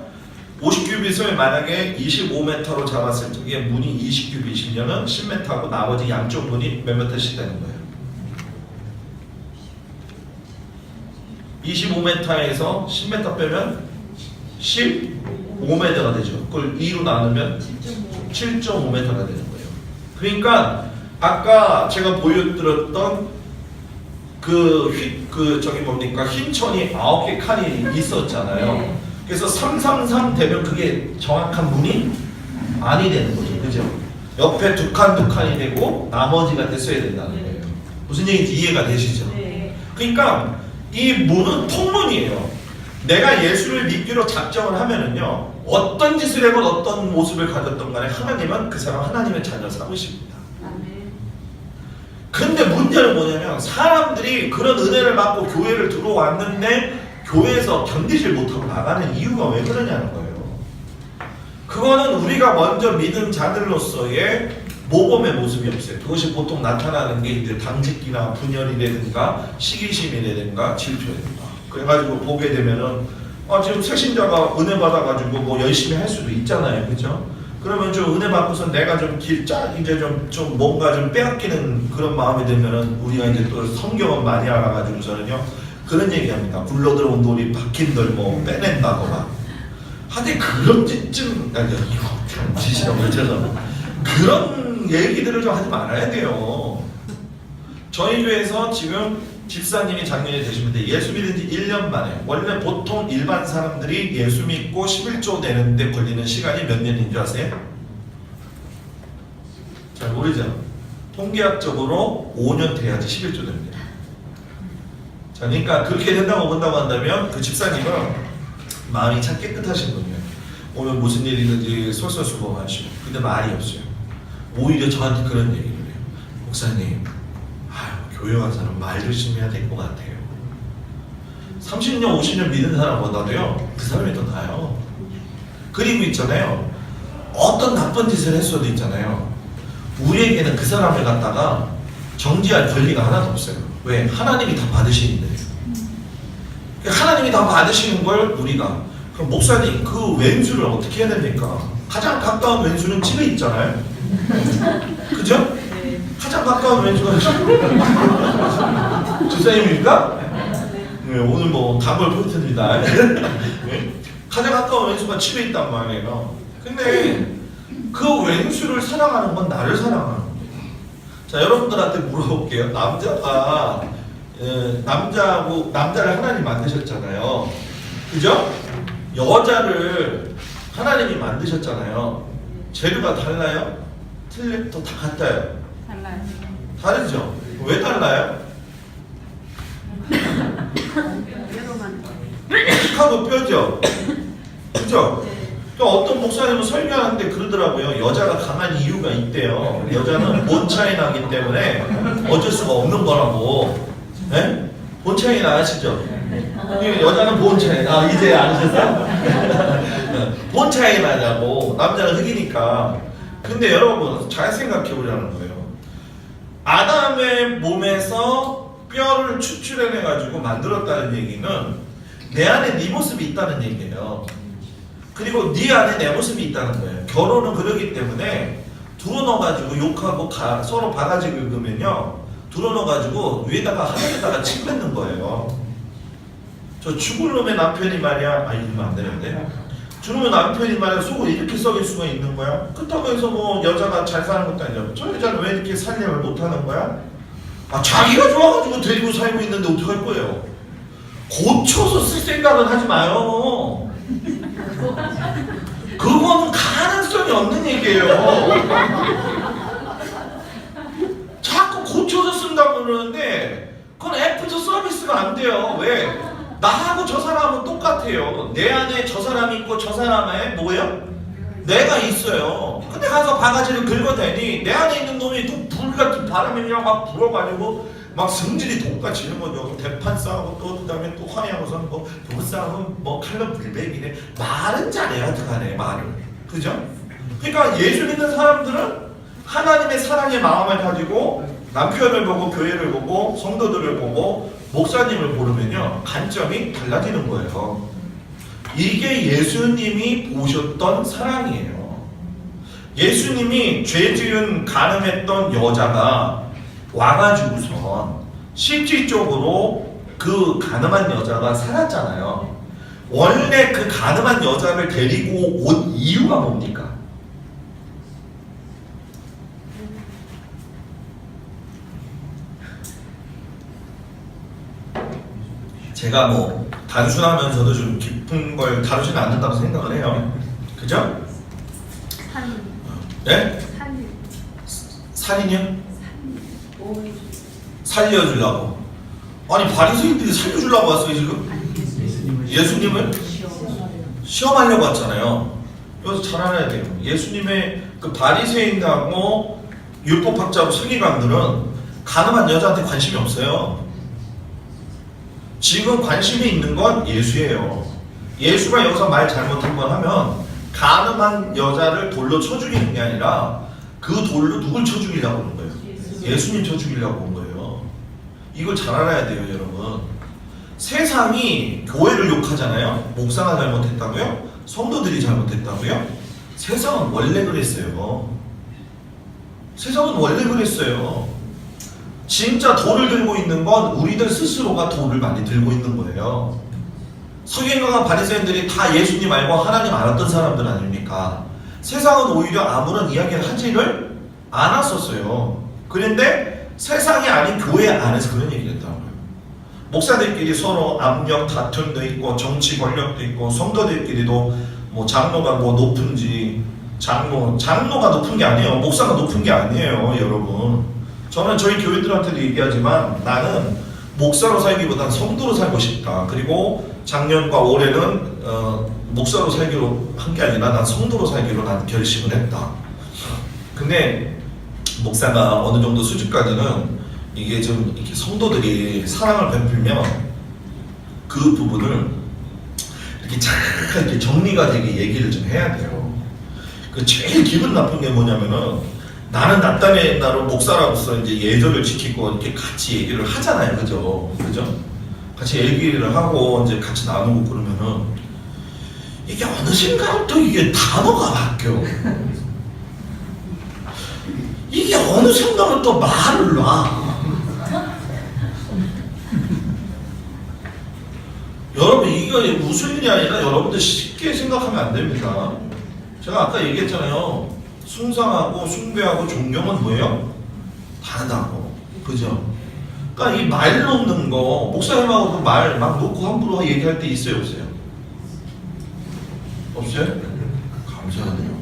50규빗을 만약에 25m로 잡았을 적에 문이 20규빗이면 10m하고 나머지 양쪽 문이 몇 m씩 되는 거예요? 25m에서 10m 빼면 15m가 되죠. 그걸 2로 나누면 7.5m가 되는 거예요. 그러니까 아까 제가 보여드렸던 저기 뭡니까? 흰천이 9개 칸이 있었잖아요. 그래서 333 되면 그게 정확한 문이 아니 되는 거죠. 그죠? 옆에 두 칸이 되고 나머지가 됐어야 된다는 거예요. 무슨 얘기인지 이해가 되시죠? 그러니까 이 문은 통문이에요. 내가 예수를 믿기로 작정을 하면은요, 어떤 짓을 해건 어떤 모습을 가졌던 간에 하나님은 그 사람 하나님의 자녀 삼으십니다. 근데 문제는 뭐냐면 사람들이 그런 은혜를 받고 교회를 들어왔는데 교회에서 견디질 못하고 나가는 이유가 왜 그러냐는 거예요. 그거는 우리가 먼저 믿은 자들로서의 모범의 모습이 없어요. 그것이 보통 나타나는 게 이제 당직기나 분열이라든가 시기심이라든가 질투라든가. 그래가지고 보게 되면은 지금 새신자가 은혜 받아가지고 뭐 열심히 할 수도 있잖아요, 그죠? 그러면 좀 은혜 받고서 내가 좀 이제 좀 뭔가 좀 빼앗기는 그런 마음이 들면은 우리가 이제 또 성경은 많이 알아가지고서는요 그런 얘기합니다. 굴러들어온 돌이 박힌 돌 뭐 빼낸다고 막. 하여튼 그런 짓좀 이거 참 짓이라고 해서 그런 얘기들을 좀 하지 말아야 돼요. 저희 교회에서 지금 집사님이 작년에 되시는데 예수 믿은 지 1년 만에, 원래 보통 일반 사람들이 예수 믿고 11조 내는데 걸리는 시간이 몇 년인 줄 아세요? 잘 모르죠? 통계학적으로 5년 돼야지 11조 됩니다. 자, 그러니까 그렇게 된다고 본다고 한다면 그 집사님은 마음이 참 깨끗하신 분이에요. 오늘 무슨 일이 있는지 솔솔수범하시고, 근데 말이 없어요. 오히려 저한테 그런 얘기를 해요. 목사님, 교회 간 사람 말 조심해야 될 것 같아요. 30년, 50년 믿는 사람보다도요, 그 사람이 더 나아요. 그리고 있잖아요, 어떤 나쁜 짓을 했어도 있잖아요, 우리에게는 그 사람을 갖다가 정지할 권리가 하나도 없어요. 왜? 하나님이 다 받으시는데. 하나님이 다 받으시는 걸 우리가, 그럼 목사님 그 왼수를 어떻게 해야 됩니까? 가장 가까운 왼수는 집에 있잖아요. 그죠? 가장 가까운 왼수가 주사님입니까? 네, 오늘 뭐 단골 포인트입니다. 네? 가장 가까운 왼수가 집에 있단 말이에요. 근데 그 왼수를 사랑하는 건 나를 사랑하는 겁니다. 자, 여러분들한테 물어볼게요. 남자를 하나님 만드셨잖아요. 그죠? 여자를 하나님이 만드셨잖아요. 재료가 달라요? 틀려도 다 같아요. 달라요. 다르죠? 왜 달라요? 키하고 뼈죠? 그죠? 또 어떤 목사님은 설교하는데 그러더라고요. 여자가 강한 이유가 있대요. 여자는 본 차이 나기 때문에 어쩔 수가 없는 거라고. 네? 본 차이 나시죠? 여자는 본 차이. 이제 아시셨어요? 본 차이 나냐고. 남자는 흑이니까. 근데 여러분 잘 생각해 보자는 거예요. 아담의 몸에서 뼈를 추출해내 가지고 만들었다는 얘기는 내 안에 네 모습이 있다는 얘기예요. 그리고 네 안에 내 모습이 있다는 거예요. 결혼은 그러기 때문에 둘어 넣어가지고 욕하고 서로 바가지 긁으면요, 둘어 넣어가지고 위에다가 하늘에다가 침 뱉는 거예요. 저 죽을 놈의 남편이 말이야, 이러면 안 되는데, 죽을 남편이 말이야 속을 이렇게 썩일 수가 있는 거야? 그렇다고 해서 뭐 여자가 잘 사는 것도 아니잖아. 저 여자는 왜 이렇게 살림을 못하는 거야? 자기가 좋아가지고 데리고 살고 있는데 어떡할 거예요? 고쳐서 쓸 생각은 하지 마요. 그거는 가능성이 없는 얘기예요. 자꾸 고쳐서 쓴다고 그러는데 그건 애프터 서비스가 안 돼요. 왜? 나하고 저 사람은 똑같아요. 내 안에 저 사람이 있고 저 사람에 뭐예요? 내가 있어요. 근데 가서 바가지를 긁어대니 내 안에 있는 놈이 또 불같은 바람이 그냥 막 불어가지고 막 성질이 독까지는 거죠. 대판 싸우고 또 그다음에 또 화해하고서는 뭐 부부싸움은 뭐 칼럼 불백이네. 말은 잘해야 들어가네, 말을. 그죠? 그러니까 예수 믿는 사람들은 하나님의 사랑의 마음을 가지고 남편을 보고 교회를 보고 성도들을 보고 목사님을 고르면요, 관점이 달라지는 거예요. 이게 예수님이 보셨던 사랑이에요. 예수님이 죄 지은 간음했던 여자가 와가지고선 실질적으로 그 가늠한 여자가 살았잖아요. 원래 그 가늠한 여자를 데리고 온 이유가 뭡니까? 제가 뭐 단순하면서도 좀 깊은 걸 다루지는 않는다고 생각을 해요. 그죠? 살인. 네? 살인. 살인이요? 살려주려고. 아니 바리새인들이 살려주려고 왔어요 지금? 예수님을 시험하려고 왔잖아요. 그래서 잘 알아야 돼요. 예수님의 그 바리새인하고 율법학자하고 서기관들은 가늠한 여자한테 관심이 없어요. 지금 관심이 있는 건 예수예요. 예수가 여기서 말 잘못한 걸 하면 가늠한 여자를 돌로 쳐 죽이는 게 아니라 그 돌로 누굴 쳐 죽이려고 하는 거예요? 예수님 쳐 죽이려고 온 거예요. 이걸 잘 알아야 돼요, 여러분. 세상이 교회를 욕하잖아요. 목사가 잘못했다고요? 성도들이 잘못했다고요? 세상은 원래 그랬어요. 세상은 원래 그랬어요. 진짜 돌을 들고 있는 건 우리들 스스로가 돌을 많이 들고 있는 거예요. 서기관과 바리새인들이 다 예수님 알고 하나님 알았던 사람들 아닙니까? 세상은 오히려 아무런 이야기를 하지를 않았었어요. 그런데 세상이 아닌 교회 안에서 그런 얘기를 했다고요. 목사들끼리 서로 압력 다툼도 있고 정치 권력도 있고 성도들끼리도 뭐 장로가 뭐 높은지 장로가 높은 게 아니에요. 목사가 높은 게 아니에요, 여러분. 저는 저희 교회들한테도 얘기하지만 나는 목사로 살기보단 성도로 살고 싶다. 그리고 작년과 올해는 목사로 살기로 한 게 아니라 난 성도로 살기로 난 결심을 했다. 근데 목사가 어느 정도 수준까지는 이게 좀 이렇게 성도들이 사랑을 베풀면 그 부분을 이렇게 잘 이렇게 정리가 되게 얘기를 좀 해야 돼요. 그 제일 기분 나쁜 게 뭐냐면은 나는 나땀의 나로 목사로서 이제 예절을 지키고 이렇게 같이 얘기를 하잖아요, 그죠? 같이 얘기를 하고 이제 같이 나누고 그러면은 이게 어느 순간부터 이게 단어가 바뀌어. 이게 어느 순간부터 말을 놔. 여러분 이게 무슨 일이 아니라 여러분들 쉽게 생각하면 안 됩니다. 제가 아까 얘기했잖아요. 숭상하고 숭배하고 존경은 뭐예요? 다르다고. 그죠? 그러니까 이 말 놓는 거 목사님하고도 말 막 놓고 함부로 얘기할 때 있어요 없어요? 없어요? 감사하네요.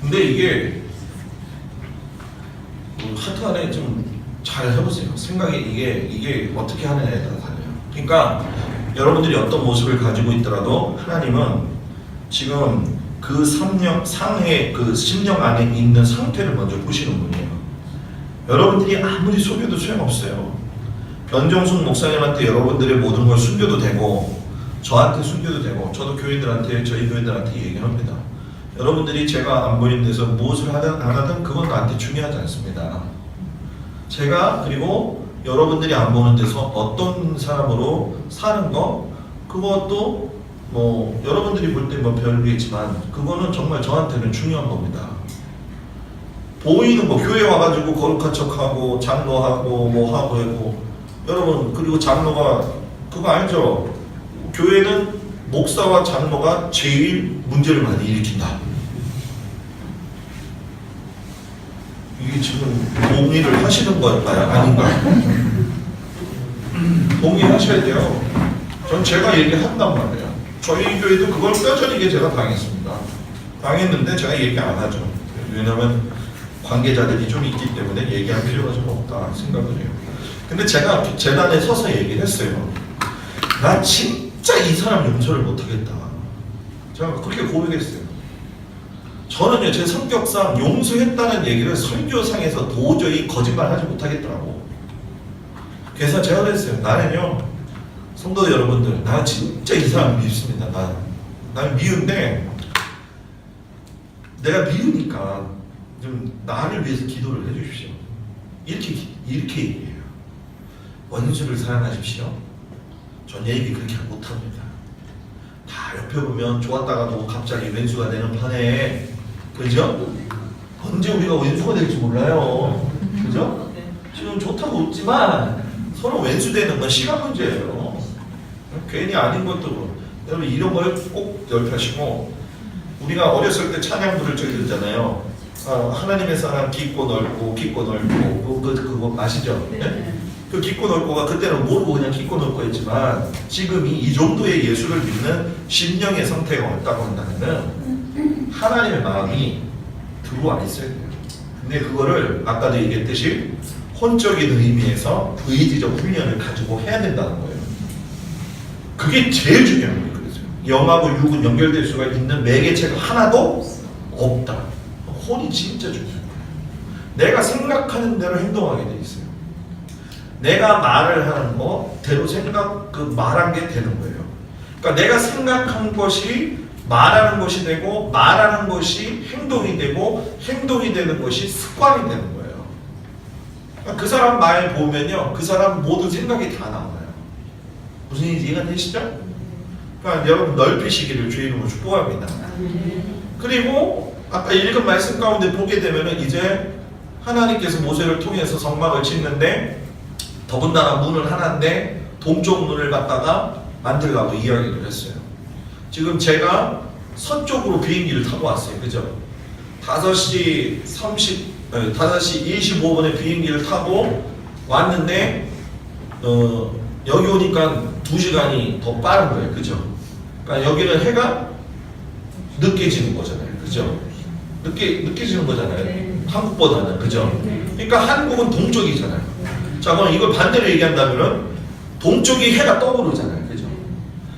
근데 이게 하여튼간에 좀 잘 해보세요. 생각이 이게 어떻게 하느냐에 따라 달라요. 그러니까 여러분들이 어떤 모습을 가지고 있더라도 하나님은 지금 그 상해 그 심령 안에 있는 상태를 먼저 보시는 분이에요. 여러분들이 아무리 속여도 소용없어요. 변정숙 목사님한테 여러분들의 모든 걸 숨겨도 되고 저한테 숨겨도 되고 저도 교인들한테 저희 교인들한테 얘기합니다. 여러분들이 제가 안 보이는 데서 무엇을 하든 안 하든 그건 나한테 중요하지 않습니다. 제가 그리고 여러분들이 안 보는 데서 어떤 사람으로 사는 거 그것도 뭐 여러분들이 볼 때 뭐 별이겠지만 그거는 정말 저한테는 중요한 겁니다. 보이는 거 교회 와가지고 거룩한 척하고 장로하고 뭐 하고 하고 여러분 그리고 장로가 그거 알죠? 교회는 목사와 장로가 제일 문제를 많이 일으킨다. 이게 지금 동의를 하시는 걸까요? 아닌가요? 동의하셔야 돼요. 전 제가 얘기한단 말이에요. 저희 교회도 그걸 뼈저리게 제가 당했습니다. 당했는데 제가 얘기 안 하죠. 왜냐면 관계자들이 좀 있기 때문에 얘기할 필요가 좀 없다 생각을 해요. 근데 제가 재단에 서서 얘기를 했어요. 나 진짜 이 사람 용서를 못하겠다. 제가 그렇게 고백했어요. 저는요 제 성격상 용서했다는 얘기를 설교상에서 도저히 거짓말하지 못하겠더라고. 그래서 제가 그랬어요. 나는요 성도 여러분들 나 진짜 이 사람 밉습니다. 난 미운데 내가 미우니까 좀 나를 위해서 기도를 해주십시오. 이렇게 얘기해요. 원수를 사랑하십시오. 전 얘기 그렇게 못합니다. 다 옆에 보면 좋았다가도 갑자기 왼수가 되는 판에 그죠? 언제 우리가 왼수가 될지 몰라요. 그죠? 지금 좋다고 웃지만 서로 왼수 되는 건 시간 문제예요. 괜히 아닌 것도 여러분 이런 걸 꼭 기억하시고 우리가 어렸을 때 찬양부를 저기 듣잖아요. 하나님의 사랑 깊고 넓고 그거 아시죠? 네? 그 깊고 넓고가 그때는 모르고 그냥 깊고 넓고 했지만 지금이 이 정도의 예수를 믿는 심령의 상태가 왔다고 한다면은 하나님의 마음이 들어와 있어야 돼요. 근데 그거를 아까도 얘기했듯이 혼적인 의미에서 의지적 훈련을 가지고 해야 된다는 거예요. 그게 제일 중요한 거예요. 그래서 영하고 육은 연결될 수가 있는 매개체가 하나도 없다. 혼이 진짜 중요해요. 내가 생각하는 대로 행동하게 돼 있어요. 내가 말을 하는 거대로 말한 게 되는 거예요. 그러니까 내가 생각한 것이 말하는 것이 되고 말하는 것이 행동이 되고 행동이 되는 것이 습관이 되는 거예요. 그러니까 그 사람 말 보면요, 그 사람 모든 생각이 다 나와요. 무슨 얘기인지 이해가 되시죠? 그러니까 여러분 넓히시기를 주의 이름으로 축복합니다. 그리고 아까 읽은 말씀 가운데 보게 되면은 이제 하나님께서 모세를 통해서 성막을 짓는데 더군다나 문을 하나인데 동쪽 문을 갖다가 만들라고 이야기를 했어요. 지금 제가 서쪽으로 비행기를 타고 왔어요. 그죠? 5시 25분에 비행기를 타고 왔는데 여기 오니까 2시간이 더 빠른 거예요. 그죠? 그러니까 여기는 해가 늦게 지는 거잖아요. 그죠? 늦게 지는 거잖아요. 한국보다는. 그죠? 그러니까 한국은 동쪽이잖아요. 자, 그럼 이걸 반대로 얘기한다면은 동쪽이 해가 떠오르잖아요. 그죠?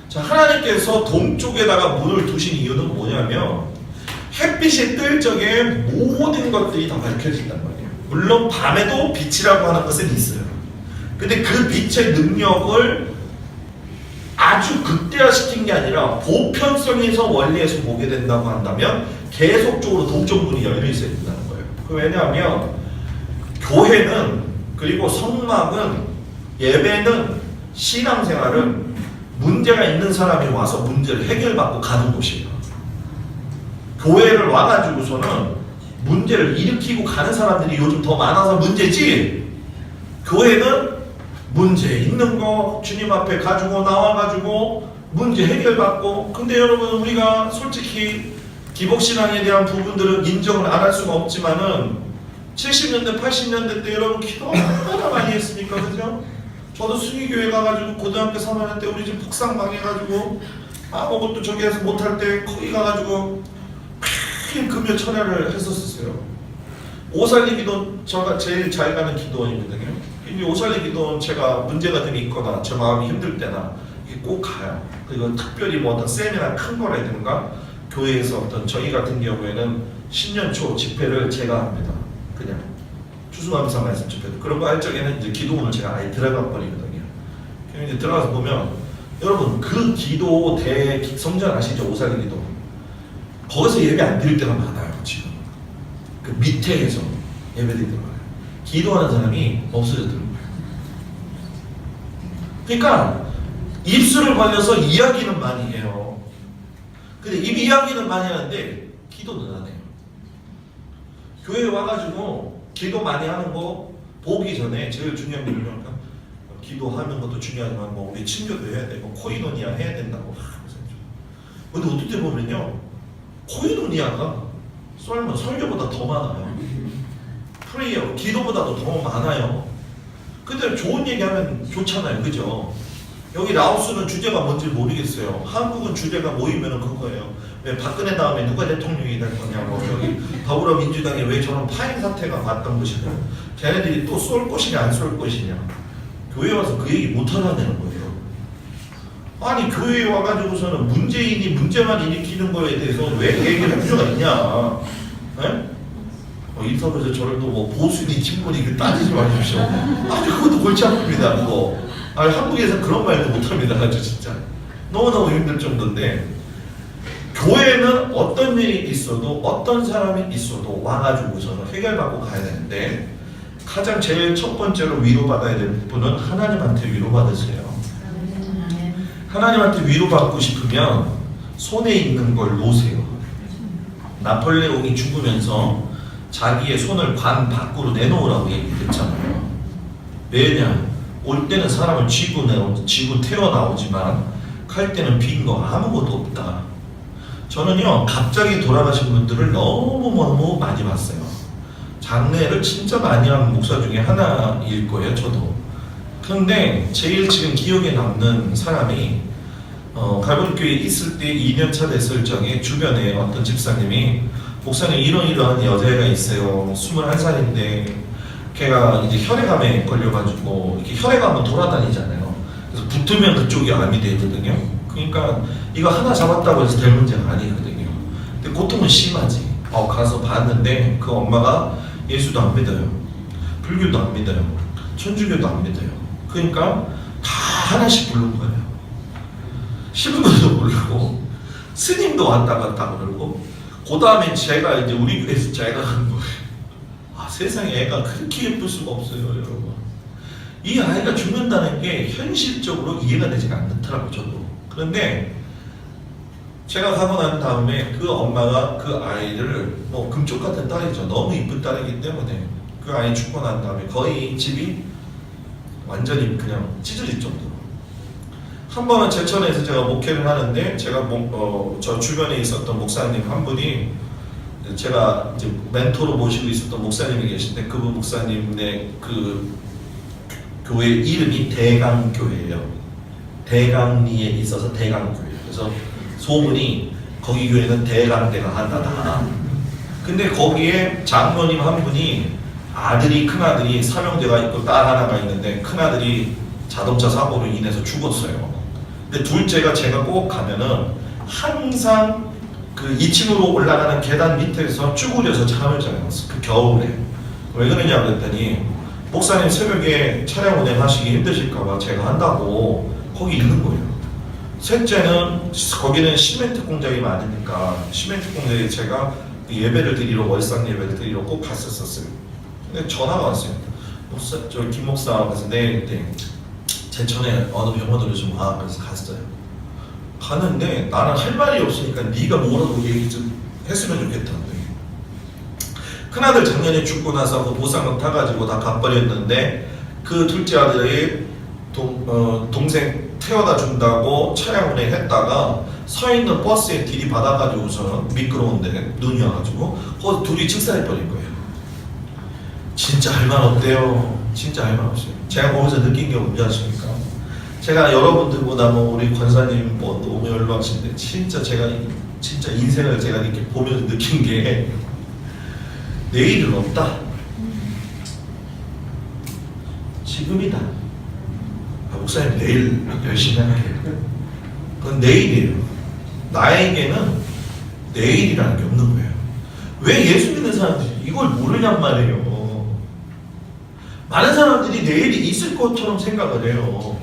자, 하나님께서 동쪽에다가 문을 두신 이유는 뭐냐면 햇빛이 뜰 적에 모든 것들이 다 밝혀진단 말이에요. 물론 밤에도 빛이라고 하는 것은 있어요. 근데 그 빛의 능력을 아주 극대화시킨 게 아니라 보편성에서 원리에서 보게 된다고 한다면 계속적으로 동쪽 문이 열려 있어야 된다는 거예요. 왜냐하면 교회는 그리고 성막은 예배는 신앙생활은 문제가 있는 사람이 와서 문제를 해결받고 가는 곳이에요. 교회를 와가지고서는 문제를 일으키고 가는 사람들이 요즘 더 많아서 문제지. 교회는 문제 있는 거 주님 앞에 가지고 나와가지고 문제 해결받고. 근데 여러분, 우리가 솔직히 기복신앙에 대한 부분들은 인정을 안 할 수가 없지만은 70년대 80년대 때 여러분 기도 얼마나 많이 했습니까? 그죠? 저도 순위교회 가가지고 고등학교 3학년 때 우리 집 폭삭 망해가지고 아무것도 저기에서 못할 때 거기 가가지고 큰 금요 철야를 했었어요. 오살리 기도 제가 제일 잘 가는 기도원이거든요. 이 오살리 기도원 제가 문제가 좀 있거나 제 마음이 힘들 때나 꼭 가요. 그리고 특별히 뭐 어떤 세미나 큰 거라든가 교회에서 어떤 저희 같은 경우에는 신년 초 집회를 제가 합니다. 그냥 추수감사 말씀 집회도 그런 거 할 적에는 이제 기도원을 제가 아예 들어가 버리거든요. 그럼 이제 들어가서 보면 여러분 그 기도 대 성전 아시죠? 오살리 기도 거기서 예배 안 드릴 때가 많아요. 지금 그 밑에에서 예배 드릴 때가 많아요. 기도하는 사람이 없어졌더라고요. 그러니까 입술을 벌려서 이야기는 많이 해요. 근데 입 이야기는 많이 하는데 기도는 안 해요. 교회에 와가지고 기도 많이 하는 거 보기 전에 제일 중요한 게 뭐냐면 기도하는 것도 중요하지만 뭐 우리 친교도 해야 되고 코이노니아 해야 된다고. 근데 어떨 때 보면요, 코이노니아가 설교보다 더 많아요. 프레이어, 기도보다도 더 많아요. 근데 좋은 얘기하면 좋잖아요, 그죠? 여기 라오스는 주제가 뭔지 모르겠어요. 한국은 주제가 모이면은 그거예요. 왜 박근혜 다음에 누가 대통령이 될 거냐고, 여기 더불어민주당이 왜 저런 파행 사태가 왔던 것이냐, 걔네들이 또 쏠 것이냐 안 쏠 것이냐. 교회 와서 그 얘기 못 하라는 거예요. 아니 교회에 와가지고서는 문재인이 문제만 일으키는 거에 대해서 왜 얘기를 할 필요가 있냐. 네? 인터뷰에서 저를 또 뭐 보수니 친문이 따지지 마십시오. 아주 그것도 골치 아픕니다. 그거. 아니 한국에서 그런 말도 못합니다. 아주 진짜 너무너무 힘들 정도인데, 교회는 어떤 일이 있어도 어떤 사람이 있어도 와가지고서는 해결받고 가야 되는데, 가장 제일 첫 번째로 위로받아야 될 분은 하나님한테 위로받으세요. 하나님한테 위로받고 싶으면 손에 있는 걸 놓으세요. 나폴레옹이 죽으면서 자기의 손을 관 밖으로 내놓으라고 얘기했잖아요. 왜냐? 올 때는 사람을 쥐고 태어나오지만 갈 때는 빈 거 아무것도 없다. 저는요, 갑자기 돌아가신 분들을 너무 많이 봤어요. 장례를 진짜 많이 한 목사 중에 하나일 거예요, 저도. 근데 제일 지금 기억에 남는 사람이 갈보리교회에 있을 때 2년차 됐을 적에 주변에 어떤 집사님이, 목사님 이러이러한 여자애가 있어요. 21살인데 걔가 이제 혈액암에 걸려가지고 이렇게 혈액암은 돌아다니잖아요. 그래서 붙으면 그쪽이 암이 되거든요. 그러니까 이거 하나 잡았다고 해서 될 문제가 아니거든요. 근데 고통은 심하지. 가서 봤는데 그 엄마가 예수도 안 믿어요. 불교도 안 믿어요. 천주교도 안 믿어요. 그러니까 다 하나씩 부른 거예요. 신부도 모르고 스님도 왔다 갔다 그러고, 그 다음에 제가 이제 우리 교회에서 제가 간 거예요. 세상에 애가 그렇게 예쁠 수가 없어요, 여러분. 이 아이가 죽는다는 게 현실적으로 이해가 되지가 않더라고요, 저도. 그런데 제가 가고 난 다음에 그 엄마가 그 아이를, 뭐 금쪽 같은 딸이죠. 너무 이쁜 딸이기 때문에 그 아이 죽고 난 다음에 거의 집이 완전히 그냥 찢어질 정도로. 한 번은 제천에서 제가 목회를 하는데, 제가 저 주변에 있었던 목사님 한 분이, 제가 이제 멘토로 모시고 있었던 목사님이 계신데, 그분 목사님의 그 교회 이름이 대강교회예요. 대강리에 있어서 대강교회. 그래서 소문이 거기 교회는 대강대가 한다다. 근데 거기에 장로님 한 분이 큰아들이 사명대가 있고 딸 하나가 있는데, 큰아들이 자동차 사고로 인해서 죽었어요. 근데 둘째가 제가 꼭 가면은 항상 그 2층으로 올라가는 계단 밑에서 쭈그려서 잠을 자요. 그 겨울에. 왜 그러냐 그랬더니, 목사님 새벽에 차량 운행하시기 힘드실까봐 제가 한다고 거기 있는 거예요. 셋째는 거기는 시멘트 공장이 많으니까 시멘트 공장에 제가 예배를 드리러, 월상 예배를 드리러 꼭 갔었어요. 근데 전화가 왔어요. 김 목사. 그래서 내일 제천에 어느 병원으로 좀 그래서 갔어요. 갔는데 나는 할 말이 없으니까 네가 뭐라고 얘기 좀 했으면 좋겠다는데, 큰아들 작년에 죽고 나서 그 보상금 타가지고 다 갚아버렸는데 그 둘째 아들이 동생 태워다 준다고 차량 운행했다가 서 있는 버스에 들이받아가지고서는 미끄러운데 눈이 와가지고 거기서 둘이 직사해버린 거예요. 진짜 할 말 없대요. 진짜 할 말 없어요. 제가 거기서 느낀 게 뭔지 아십니까? 제가 여러분들보다 뭐 우리 권사님 뭐 너무 열광하신데 진짜 제가 진짜 인생을 제가 이렇게 보면서 느낀 게 내일은 없다. 지금이다. 목사님 내일 열심히 할게요. 그건 내일이에요. 나에게는 내일이라는 게 없는 거예요. 왜 예수 믿는 사람들이 이걸 모르냔 말이에요. 많은 사람들이 내일이 있을 것처럼 생각을 해요.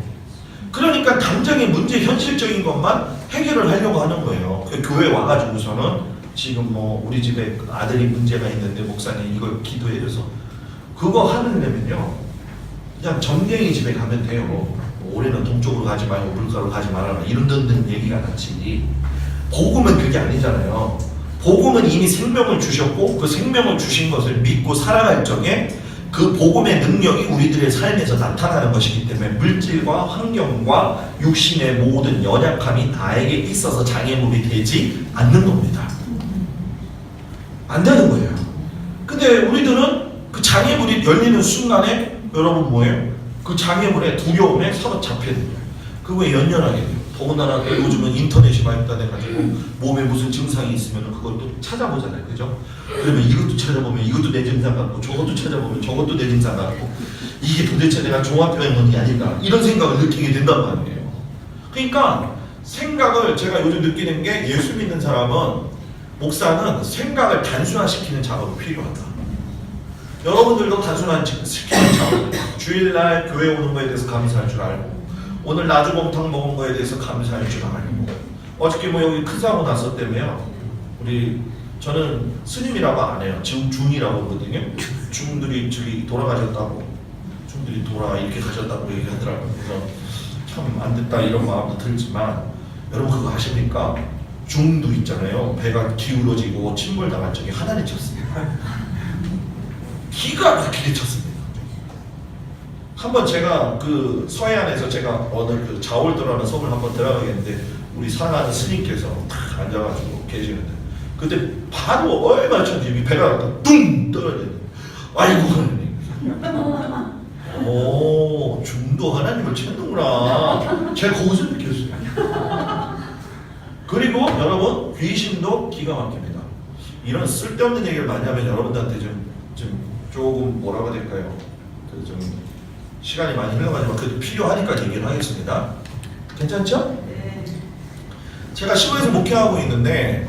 그러니까 당장의 문제, 현실적인 것만 해결을 하려고 하는 거예요. 그 교회 와가지고서는 지금 뭐 우리 집에 아들이 문제가 있는데 목사님 이걸 기도해줘서 그거 하려면요 그냥 점쟁이 집에 가면 돼요. 뭐 올해는 동쪽으로 가지 말고 물가로 가지 말아라 이런 듣는 얘기가 낫지. 복음은 그게 아니잖아요. 복음은 이미 생명을 주셨고 그 생명을 주신 것을 믿고 살아갈 적에 그 복음의 능력이 우리들의 삶에서 나타나는 것이기 때문에 물질과 환경과 육신의 모든 연약함이 나에게 있어서 장애물이 되지 않는 겁니다. 안 되는 거예요. 근데 우리들은 그 장애물이 열리는 순간에 여러분 뭐예요? 그 장애물의 두려움에 사로잡혀야 돼요. 그거에 연연하게 돼요. 더군다나 요즘은 인터넷이 발달해가지고 몸에 무슨 증상이 있으면 그걸 또 찾아보잖아요. 그죠? 그러면 이것도 찾아보면 이것도 내 증상 같고 저것도 찾아보면 저것도 내 증상 같고 이게 도대체 내가 종합병원이 아닌가 이런 생각을 느끼게 된단 말이에요. 그러니까 생각을 제가 요즘 느끼는 게 예수 믿는 사람은 목사는 생각을 단순화시키는 작업이 필요하다. 여러분들도 단순화시키는 작업. 주일날 교회 오는 거에 대해서 감사할 줄 알고 오늘 나주곰탕 먹은 거에 대해서 감사할 줄 알고 어저께 뭐 여기 큰 사고 났었다며요. 우리 저는 스님이라고 안 해요. 지금 중이라고 하거든요. 중들이 저기 돌아가셨다고 중들이 이렇게 가셨다고 얘기하더라고요. 그래서 참 안 됐다 이런 마음도 들지만 여러분 그거 아십니까? 중도 있잖아요. 배가 기울어지고 침몰당한 적이 하나는 쳤습니다. 기가 막히게 쳤습니다. 한번 제가 그 서해안에서 제가 어느 그 자월도라는 섬을 한번 들어가겠는데 우리 사랑하는 스님께서 탁 앉아가지고 계시는데 그때 바로 얼마 전에 배가 뚱 떨어지는 아이고 하나님 오 중도 하나님을 찾는구나 제가 거기서 느꼈어요. 그리고 여러분 귀신도 기가 막힙니다. 이런 쓸데없는 얘기를 많이 하면 여러분들한테 좀 조금 뭐라고 해야 될까요? 그 좀 시간이 많이 흘러가지만 그래도 필요하니까 얘기를 하겠습니다. 괜찮죠? 네. 제가 시골에서 목회하고 있는데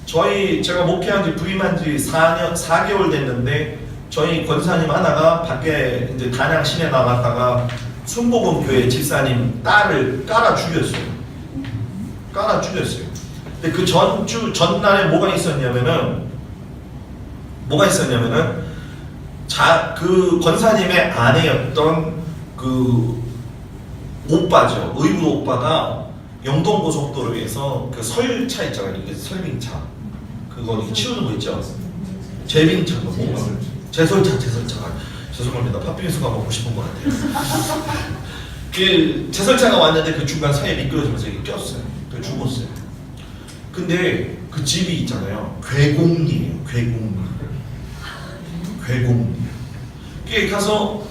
제가 목회한 지 부임한 지 4개월 됐는데 저희 권사님 하나가 밖에 이제 단양 시내 나갔다가 순복음교회 집사님 딸을 깔아 죽였어요. 근데 그 전날에 뭐가 있었냐면은 그 권사님의 아내였던 그 오빠죠. 의붓 오빠가 영동고속도로에서 그 설차 있잖아요. 이게 설빙차. 그거 이렇게 치우는 거 있죠. 제빙차가 뭔가 제설차. 죄송합니다. 팥빙수가 먹고 싶은 것 같아요. 그 제설차가 왔는데 그 중간 사이에 미끄러지면서 이렇게 꼈어요. 그래서 죽었어요. 근데 그 집이 있잖아요. 괴공리예요. 괴공리. 그게 가서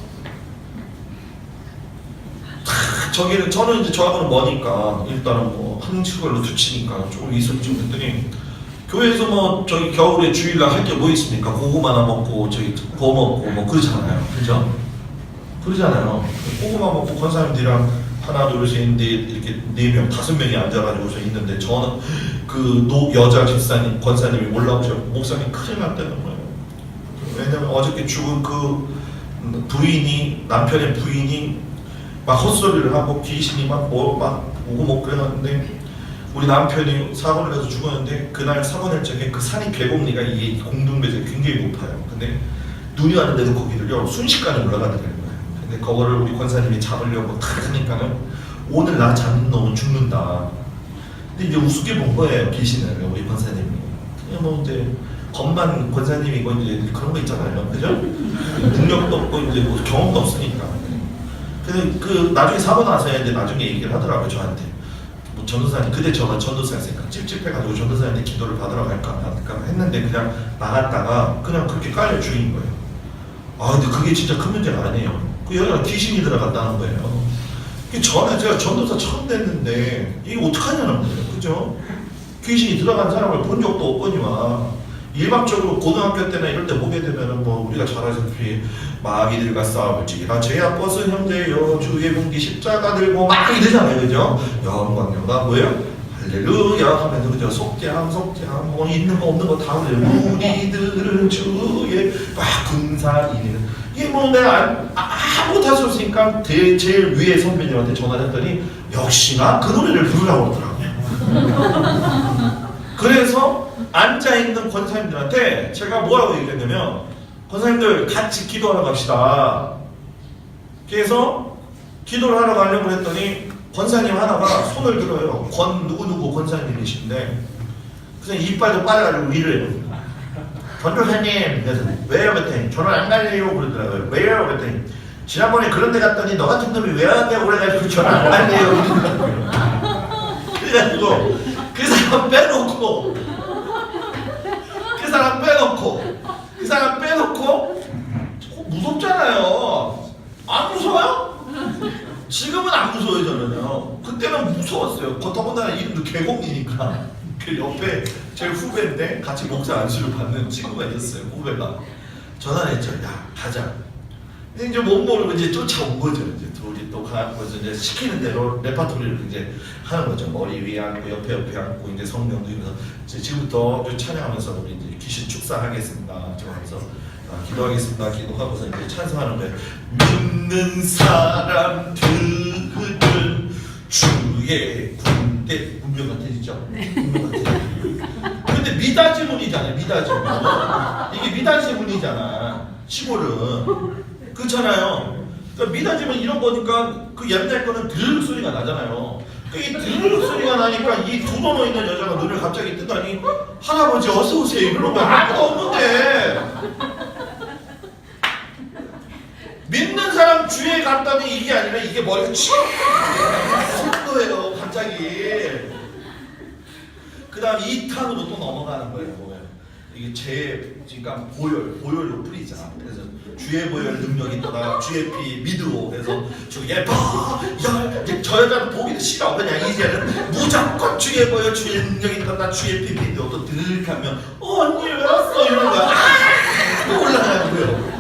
저는 이제 저하고는 머니까 일단은 뭐 한치걸로 두치니까 조금 있었죠. 그랬더니 교회에서 뭐 저기 겨울에 주일날 할 게 뭐 있습니까? 고구마나 먹고 저기 거 먹고 뭐 그러잖아요. 그죠? 그러잖아요. 고구마 먹고 권사님들이랑 하나 둘 셋 넷 이렇게 4명 5명이 앉아가지고서 있는데 저는 그 여자 집사님 권사님이 올라오셔 목사님 큰일 났다는 거예요. 왜냐면 어저께 죽은 그 남편의 부인이 막 헛소리를 하고 귀신이 막 오고 뭐 그래놨는데 우리 남편이 사고를 내서 죽었는데 그날 사고 낼 적에 그 산이 괴곡리가 이 공동배제가 굉장히 높아요. 근데 눈이 왔는데도 거기를요 순식간에 올라가는 거예요. 근데 그거를 우리 권사님이 잡으려고 탁 하니까는 오늘 나 잡는 놈은 죽는다. 근데 이제 우습게 본 거예요, 귀신을 우리 권사님이. 그냥 뭐 이제 겉만 권사님이고 이제 그런 거 있잖아요, 그죠? 능력도 없고 이제 뭐 경험도 없으니까. 그래서 그 나중에 사고 나서야 이제 나중에 얘기를 하더라고요 저한테. 뭐 전도사님 그때 저가 전도사였으니까 찝찝해가지고 전도사님한테 기도를 받으러 갈까 말까 했는데 그냥 나갔다가 그냥 그렇게 깔려 죽인 거예요. 아 근데 그게 진짜 큰 문제가 아니에요. 그 여자가 귀신이 들어갔다는 거예요. 전에 제가 전도사 처음 됐는데 이게 어떡하냐는 거예요, 그죠? 귀신이 들어간 사람을 본 적도 없거니와 일반적으로 고등학교 때나 이럴 때 보게 되면은 뭐 우리가 잘 아시다시피 마귀들과 싸움을 지기라 죄 아버스 형제여 주의 분기 십자가 들고 막 이러잖아요, 그죠? 영광영광 뭐예요? 할렐루야 하면서 그죠? 속죄함 뭐 있는 거 없는 거 다 그래요. 우리들은 주의 군사이는 이게 뭐 내가 아무것도 할 수 없으니까 제일 위에 선배님한테 전화를 했더니 역시나 그 노래를 부르라고 하더라고요. 그래서 앉아있는 권사님들한테 제가 뭐라고 얘기했냐면 권사님들 같이 기도하러 갑시다. 그래서 기도를 하러 가려고 했더니 권사님 하나가 손을 들어요. 누구누구 권사님이신데 그냥 이빨도 빠져가지고 위를 전도사님 그래서 왜요 그랬더니 저는 안 갈래요 그러더라고요. 왜요 그랬더니 지난번에 그런 데 갔더니 너 같은 놈이 왜 왔냐고 그래가지고 저는 안 갈래요 그러더라고요. 그래가지고 그 사람 빼놓고 그 사람 빼놓고 무섭잖아요. 안 무서워요? 지금은 안 무서워요 저는요. 그때는 무서웠어요. 더군다나 이름도 개공이니까 그 옆에 제 후배인데 같이 목사 안수를 받는 친구가 있었어요. 후배가 전화를 했죠. 야 가자. 근데 이제 못 모르고 이제 쫓아온 거죠. 이제 둘이 또 가고 이제 시키는 대로 레파토리를 이제 하는 거죠. 머리 위에 앉고 옆에 앉고 이제 성경도 이러면서 지금부터 찬양하면서 우리 이제 귀신 축사하겠습니다. 하면서 기도하겠습니다. 기도하고서 이제 찬송하는 거예요. 믿는 사람들은 주의 군대 분명 같아지죠. 분명 같아지죠. 근데 미다지문이잖아요. 미다지문. 이게 미다지문이잖아. 시골은. 그렇잖아요. 그러니까 미다지문 이런 거니까 그 옛날 거는 드르륵 소리가 나잖아요. 이 드르륵 소리가 나니까 이 두 번호 있는 여자가 눈을 갑자기 뜨더니 할아버지 어서 오세요 이러는 거야. 아무도 없는데. 믿는 사람 주에 갔다니 이게 아니라 이게 머리가 칙 거예요 갑자기. 그 다음 2탄으로 또 넘어가는 거예요. 이게 그러니까 보혈로 뿌리잖아. 그래서 주의 보혈 능력이 있다. 주의 피 믿으오. 그래서 주 예뻐 저 여자는 보기도 싫어. 그냥 이제는 무조건 주의 보혈 주의 능력이 있다. 주의 피 믿으오. 또 들으면 언니 왜 왔어 이러는 거야. 또 올라가는 거예요.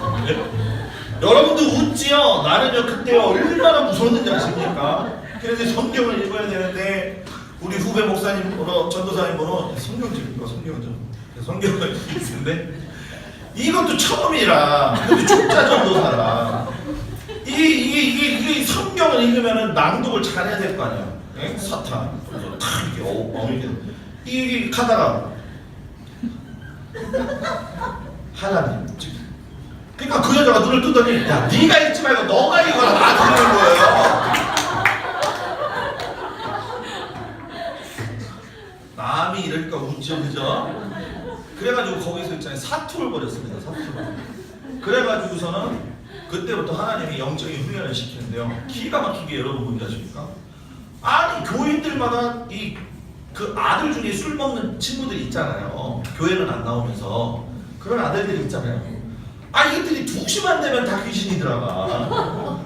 여러분들 웃지요? 나는요 그때 얼마나 무서웠는지 아십니까? 그래서 성경을 읽어야 되는데 우리 후배 목사님 보러 전도사님 보러 성경 좀 읽어. 성경을 읽는데 이것도 처음이라 근데 족자 전도사라 이게 성경을 읽으면은 낭독을 잘해야 될 거 아니야. 사탄 그래서 탁 이렇게 이게 가다가 하나님 그러니까 그 여자가 눈을 뜨더니 야 네가 읽지 말고 너가 읽어라 나한테 이러는 거예요. 남이 이러니까 웃죠, 그죠? 그래가지고 거기서 있잖아요. 사투를 벌였습니다. 사투를. 그래가지고서는 그때부터 하나님이 영적인 훈련을 시키는데요. 기가 막히게 여러분 뭔지 아십니까? 아니 교인들마다 그 아들 중에 술 먹는 친구들이 있잖아요. 교회는 안 나오면서 그런 아들들이 있잖아요. 이것들이 2시만 되면 다 귀신이 들어가.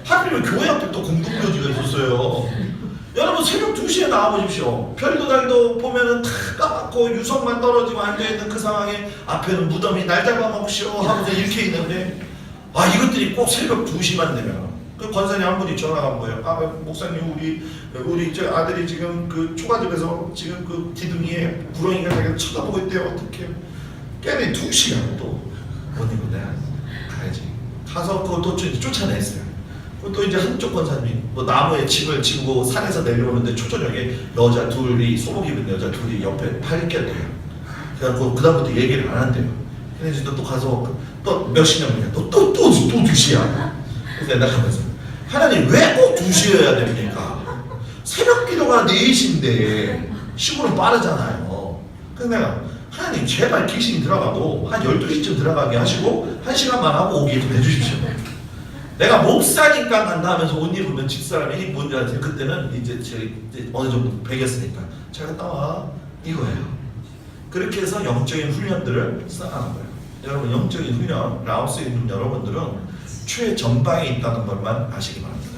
하필이면 교회 앞에 또 공동묘지가 있었어요. 여러분 새벽 2시에 나와보십시오. 별도 달도 보면은 다 까맣고 유성만 떨어지고 앉아있는 그 상황에 앞에는 무덤이 날 잡아먹시오 하면서 이렇게 있는데 이것들이 꼭 새벽 2시만 되면 그 권사님 한 분이 전화가 온 거예요. 목사님 우리 저 아들이 지금 그 초가집에서 지금 그 기둥이에 구렁이가 자기를 쳐다보고 있대요. 어떻게 깨면 2시간 또 어디고 내가 가야지. 가서 그것도 쫓아냈어요. 또 이제 한쪽 권사님이 뭐 나무에 짐을 지고 산에서 내려오는데 초저녁에 여자 둘이 소복 입은 여자 둘이 옆에 팔겠대요. 그래서 그다음부터 얘기를 안 한대요. 근데 이제 또 가서 또 몇십 년이야. 또 2시야. 그래서 나가면서 하나님 왜 꼭 2시여야 됩니까? 새벽 기도가 4시인데 시골은 빠르잖아요. 그래서 내가 하나님 제발 귀신이 들어가도 한 12시쯤 들어가게 하시고 1시간만 하고 오게 좀 해주십시오. 내가 목사니까 간다 하면서 옷 입으면 집사람이 뭔지 아세요? 그때는 이제 어느 정도 배겼으니까 잘 갔다 와 이거예요. 그렇게 해서 영적인 훈련들을 쌓아가는 거예요. 여러분 영적인 훈련, 라오스에 있는 여러분들은 최전방에 있다는 것만 아시기 바랍니다.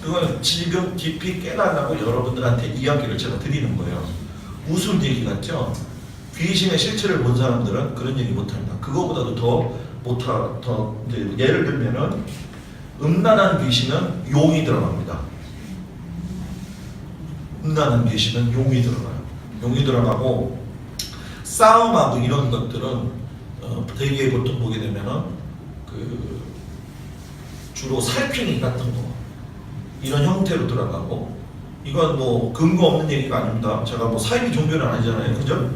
그건 지금 깊이 깨달으라고 여러분들한테 이야기를 제가 드리는 거예요. 무슨 얘기 같죠? 귀신의 실체를 본 사람들은 그런 얘기 못합니다. 그거보다도 더 이제 예를 들면은 음란한 귀신은 용이 들어갑니다. 음란한 귀신은 용이 들어가요. 용이 들어가고 싸움하고 이런 것들은 대개 보통 보게 되면은 그 주로 살쾡이 같은 거 이런 형태로 들어가고 이건 뭐 근거 없는 얘기가 아닙니다. 제가 뭐 사이비 종교는 아니잖아요, 그죠?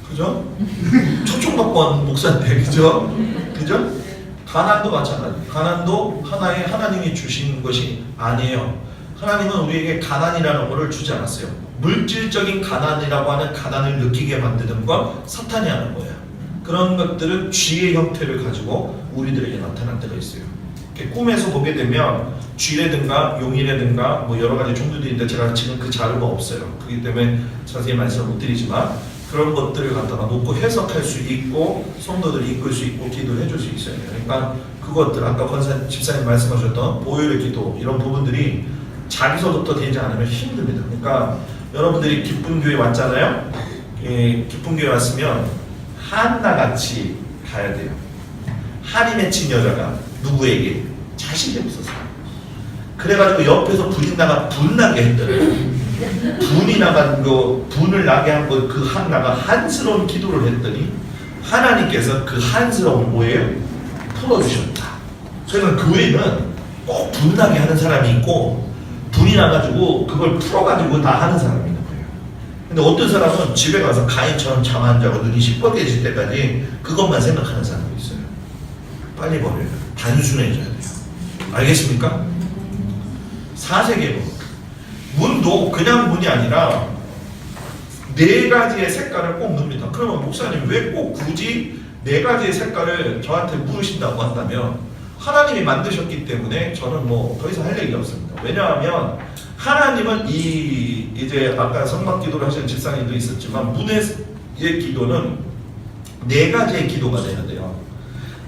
그죠? 초청받고 한 목사인데, 그죠? 그죠? 가난도 마찬가지. 가난도 하나의 하나님이 주신 것이 아니에요. 하나님은 우리에게 가난이라는 것을 주지 않았어요. 물질적인 가난이라고 하는 가난을 느끼게 만드는 건 사탄이 하는 거예요. 그런 것들은 쥐의 형태를 가지고 우리들에게 나타날 때가 있어요. 꿈에서 보게 되면 쥐라든가 용이라든가 뭐 여러 가지 종류들이 있는데 제가 지금 그 자료가 없어요. 그렇기 때문에 자세히 말씀을 못 드리지만 그런 것들을 갖다가 놓고 해석할 수 있고 성도들을 이끌 수 있고 기도를 해줄 수 있어요. 그러니까 그것들 아까 권사 집사님 말씀하셨던 보혈의 기도 이런 부분들이 자기서부터 되지 않으면 힘듭니다. 그러니까 여러분들이 기쁜 교회 왔잖아요. 예, 기쁜 교회 왔으면 한나같이 가야 돼요. 한이 맺힌 여자가 누구에게? 자식이 없어서. 그래가지고 옆에서 불이 나가 분나게 했더니 분이 나간 거 분을 나게 한 거 그 한나가 한스러운 기도를 했더니 하나님께서 그 한스러움을 뭐예요? 풀어주셨다. 그러니까 교회는 꼭 분나게 하는 사람이 있고 분이 나가지고 그걸 풀어가지고 다 하는 사람이 있는 거예요. 근데 어떤 사람은 집에 가서 가인처럼 잠 안 자고 눈이 시뻘개질 때까지 그것만 생각하는 사람이 있어요. 빨리 버려요. 단순해져야 돼요. 알겠습니까? 4세계로 문도 그냥 문이 아니라 4가지의 색깔을 꼭 넣습니다. 그러면 목사님 왜 꼭 굳이 4가지의 색깔을 저한테 물으신다고 한다면 하나님이 만드셨기 때문에 저는 뭐 더 이상 할 얘기가 없습니다. 왜냐하면 하나님은 이제 아까 성막기도를 하시는 집사님도 있었지만 문의 기도는 4가지의 기도가 돼야 돼요.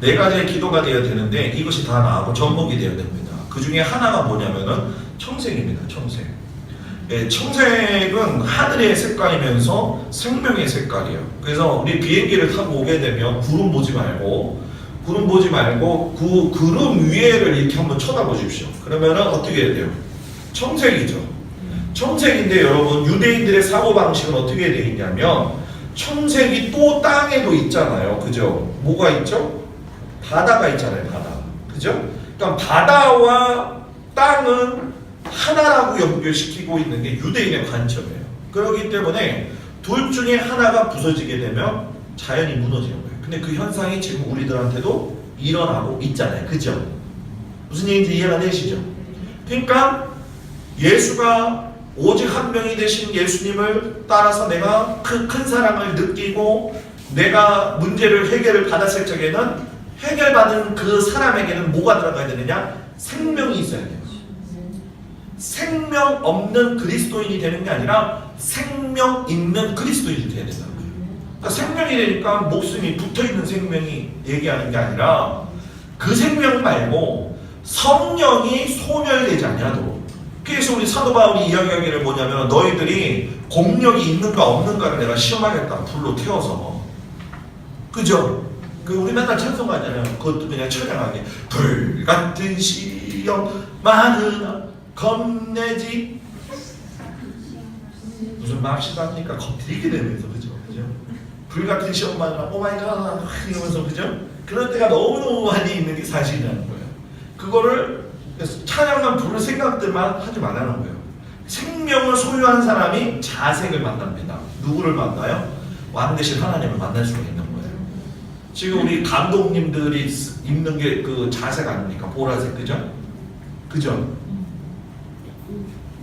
4가지의 기도가 되어야 되는데 이것이 다 나하고 접목이 되어야 됩니다. 그 중에 하나가 뭐냐면은 청색입니다. 청색. 예, 청색은 하늘의 색깔이면서 생명의 색깔이에요. 그래서 우리 비행기를 타고 오게 되면 구름 보지 말고 그 구름 위에를 이렇게 한번 쳐다보십시오. 그러면은 어떻게 해야 돼요? 청색이죠. 청색인데 여러분 유대인들의 사고방식은 어떻게 되어 있냐면 청색이 또 땅에도 있잖아요. 그죠? 뭐가 있죠? 바다가 있잖아요. 바다. 그죠? 그러니까 바다와 땅은 하나라고 연결시키고 있는 게 유대인의 관점이에요. 그렇기 때문에 둘 중에 하나가 부서지게 되면 자연이 무너지는 거예요. 근데 그 현상이 지금 우리들한테도 일어나고 있잖아요. 그죠? 무슨 얘기인지 이해가 되시죠? 그러니까 예수가 오직 한 명이 되신 예수님을 따라서 내가 그 큰 사랑을 느끼고 내가 문제를 해결을 받았을 적에는 해결받은 그 사람에게는 뭐가 들어가야 되느냐? 생명이 있어야 돼요. 생명 없는 그리스도인이 되는 게 아니라 생명 있는 그리스도인이 돼야 된다는 거예요. 그러니까 생명이 되니까 목숨이 붙어있는 생명이 얘기하는 게 아니라 그 생명 말고 성령이 소멸되지 아니하도록. 그래서 우리 사도 바울이 이야기하기를 뭐냐면 너희들이 공력이 있는가 없는가를 내가 시험하겠다. 불로 태워서. 그죠? 우리 맨날 찬송하잖아요. 그것도 그냥 찬양하게 불같은 시험 많으나 겁내지 무슨 맙시다니까 겁들이게 되면서 그죠? 불같은 시험 많으나 오마이갓 이러면서 그죠? 그런 때가 너무너무 많이 있는 게 사실이라는 거예요. 그거를 찬양만 부를 생각들만 하지 말라는 거예요. 생명을 소유한 사람이 자색을 만납니다. 누구를 만나요? 왕 대신 하나님을 만날 수가 있는 거예요. 지금 우리 감독님들이 입는 게 그 자색 아닙니까? 보라색, 그죠? 그죠?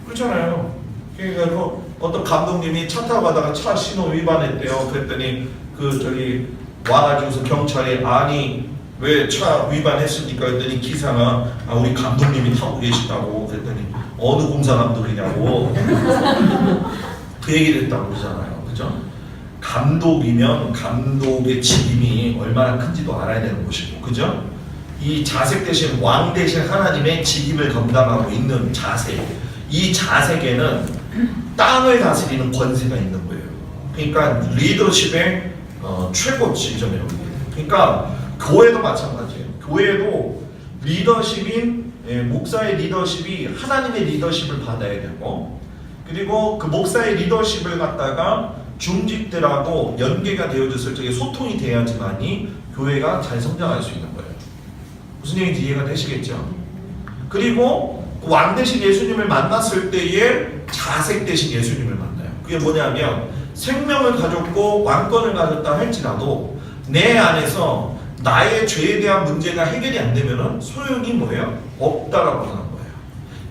그렇잖아요. 그러니까 뭐 어떤 감독님이 차 타고 가다가 차 신호 위반했대요. 그랬더니 그 저기 와가지고서 경찰이 아니 왜 차 위반했습니까? 그랬더니 기사가 아, 우리 감독님이 타고 계시다고. 그랬더니 어느 공사 감독이냐고 그 얘기를 했다고 그러잖아요. 그죠? 감독이면 감독의 직임이 얼마나 큰지도 알아야 되는 것이고, 그죠? 이 자색 대신 왕 대신 하나님의 직임을 감당하고 있는 자색, 이 자색에는 땅을 다스리는 권세가 있는 거예요. 그러니까 리더십의 최고 지점이라고 얘기해요. 그러니까 교회도 마찬가지예요. 교회도 리더십인 목사의 리더십이 하나님의 리더십을 받아야 되고, 그리고 그 목사의 리더십을 갖다가 중직들하고 연계가 되어졌을 적에 소통이 돼야지만이 교회가 잘 성장할 수 있는 거예요. 무슨 얘기인지 이해가 되시겠죠? 그리고 왕 대신 예수님을 만났을 때에 자색 대신 예수님을 만나요. 그게 뭐냐면 생명을 가졌고 왕권을 가졌다 할지라도 내 안에서 나의 죄에 대한 문제가 해결이 안 되면 소용이 뭐예요? 없다라고 하는 거예요.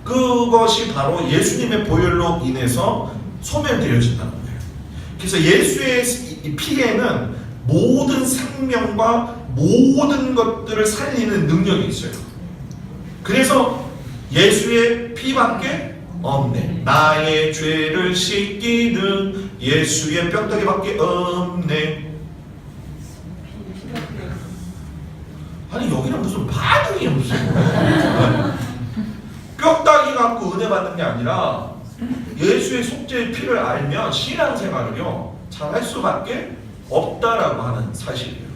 그것이 바로 예수님의 보혈로 인해서 소멸되어진다는 거예요. 그래서 예수의 이 피에는 모든 생명과 모든 것들을 살리는 능력이 있어요. 그래서 예수의 피밖에 없네. 나의 죄를 씻기는 예수의 뼈다귀밖에 없네. 아니 여기는 무슨 반응이 없어요. 뼈다귀 갖고 은혜 받는 게 아니라 예수의 속죄의 피를 알면 신앙생활을요 잘할 수밖에 없다라고 하는 사실이에요.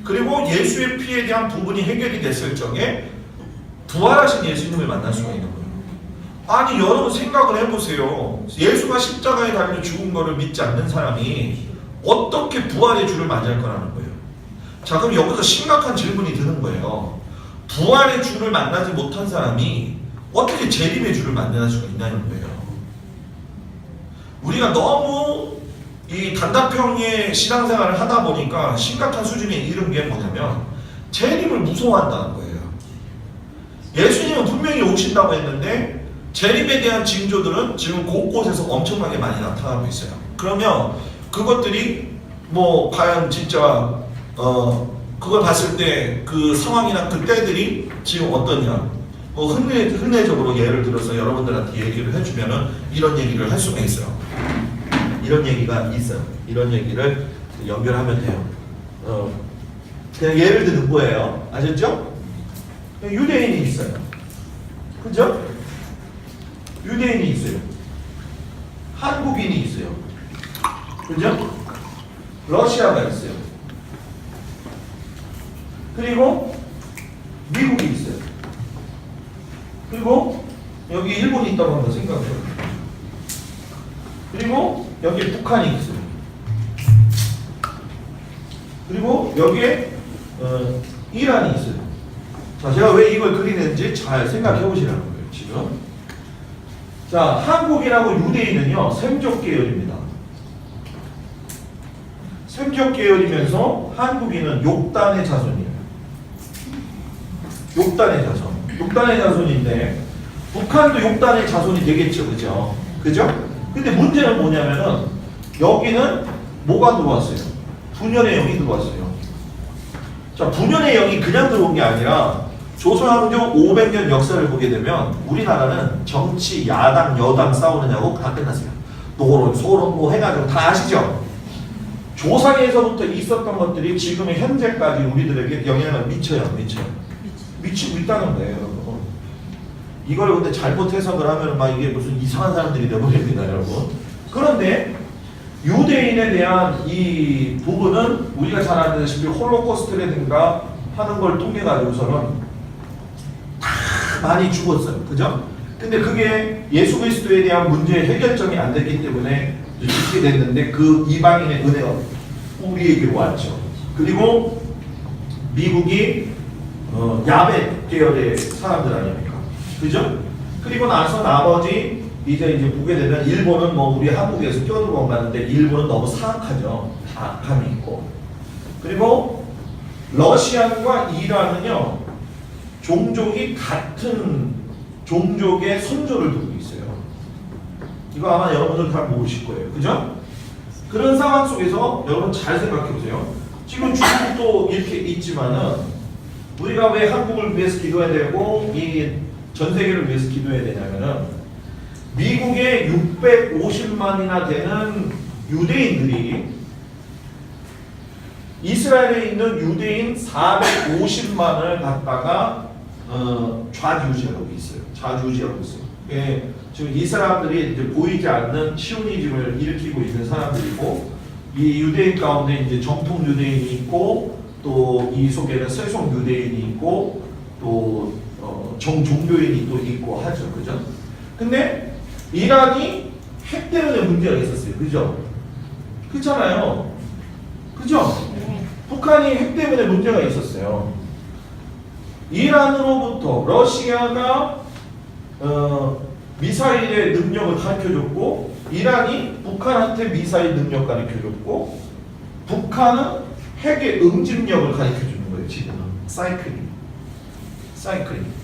그리고 예수의 피에 대한 부분이 해결이 됐을 적에 부활하신 예수님을 만날 수가 있는 거예요. 아니 여러분 생각을 해보세요. 예수가 십자가에 달려 죽은 거를 믿지 않는 사람이 어떻게 부활의 주를 맞이할 거라는 거예요. 자, 그럼 여기서 심각한 질문이 드는 거예요. 부활의 주를 만나지 못한 사람이 어떻게 재림의 주를 만날 수가 있냐는 거예요. 우리가 너무 이 단답형의 신앙생활을 하다 보니까 심각한 수준에 이른 게 뭐냐면 재림을 무서워한다는 거예요. 예수님은 분명히 오신다고 했는데 재림에 대한 징조들은 지금 곳곳에서 엄청나게 많이 나타나고 있어요. 그러면 그것들이 뭐 과연 진짜 그걸 봤을 때 그 상황이나 그 때들이 지금 어떠냐, 흔외적으로 예를 들어서 여러분들한테 얘기를 해주면은 이런 얘기를 할 수가 있어요. 이런 얘기가 있어요. 이런 얘기를 연결하면 돼요. 그냥 예를 드는 거예요. 아셨죠? 유대인이 있어요. 그죠? 유대인이 있어요. 한국인이 있어요. 그죠? 러시아가 있어요. 그리고 미국이 있어요. 그리고 여기 일본이 있다고 한번 생각해요. 그리고 여기 북한이 있어요. 그리고 여기에 이란이 있어요. 자, 제가 왜 이걸 그리는지 잘 생각해 보시라는 거예요, 지금. 자, 한국이라고 유대인은요, 셈족 계열입니다. 셈족 계열이면서 한국인은 욕단의 자손이에요. 욕단의 자손. 욕단의 자손인데, 북한도 욕단의 자손이 되겠죠, 그죠? 그죠? 근데 문제는 뭐냐면은, 여기는 뭐가 들어왔어요? 분열의 영이 들어왔어요. 자, 분열의 영이 그냥 들어온 게 아니라, 조선왕조 500년 역사를 보게 되면 우리나라는 정치, 야당, 여당 싸우느냐고 다 끝났어요. 노론, 소론 뭐 해가지고 다 아시죠? 조상에서부터 있었던 것들이 지금의 현재까지 우리들에게 영향을 미치고 있다는 거예요, 여러분. 이걸 근데 잘못 해석을 하면 막 이게 무슨 이상한 사람들이 되버립니다, 여러분. 그런데 유대인에 대한 이 부분은 우리가 잘 아시다시피 홀로코스트라든가 하는 걸 통해 가지고서는 많이 죽었어요. 그죠? 근데 그게 예수 그리스도에 대한 문제의 해결점이 안 됐기 때문에 죽게 됐는데 그 이방인의 은혜가 우리에게로 왔죠. 그리고 미국이 야벳 계열의 사람들 아닙니까? 그죠? 그리고 나서 나머지 이제 보게 되면 일본은 뭐 우리 한국에서 끼어들어온 거 같은데 일본은 너무 사악하죠. 악함이 있고. 그리고 러시아과 이란은요 종족이 같은 종족의 선조를 두고 있어요. 이거 아마 여러분들 다 모르실 거예요. 그죠? 그런 상황 속에서 여러분 잘 생각해 보세요. 지금 중국도 이렇게 있지만은 우리가 왜 한국을 위해서 기도해야 되고 이 전 세계를 위해서 기도해야 되냐면은 미국의 650만이나 되는 유대인들이 이스라엘에 있는 유대인 450만을 갖다가 좌지우지하고 있어요. 좌지우지하고 있어요. 예, 지금 이 사람들이 이제 보이지 않는 시오니즘을 일으키고 있는 사람들이고 이 유대인 가운데 이제 정통 유대인이 있고 또 이 속에는 세속 유대인이 있고 또 종교인이 또 있고 하죠. 그죠? 근데 이란이 핵 때문에 문제가 있었어요. 그죠? 그렇잖아요. 그죠? 북한이 핵 때문에 문제가 있었어요. 이란으로부터 러시아가 미사일의 능력을 가르쳐줬고 이란이 북한한테 미사일 능력 가르쳐줬고 북한은 핵의 응집력을 가르쳐주는 거예요. 지금은 사이클링.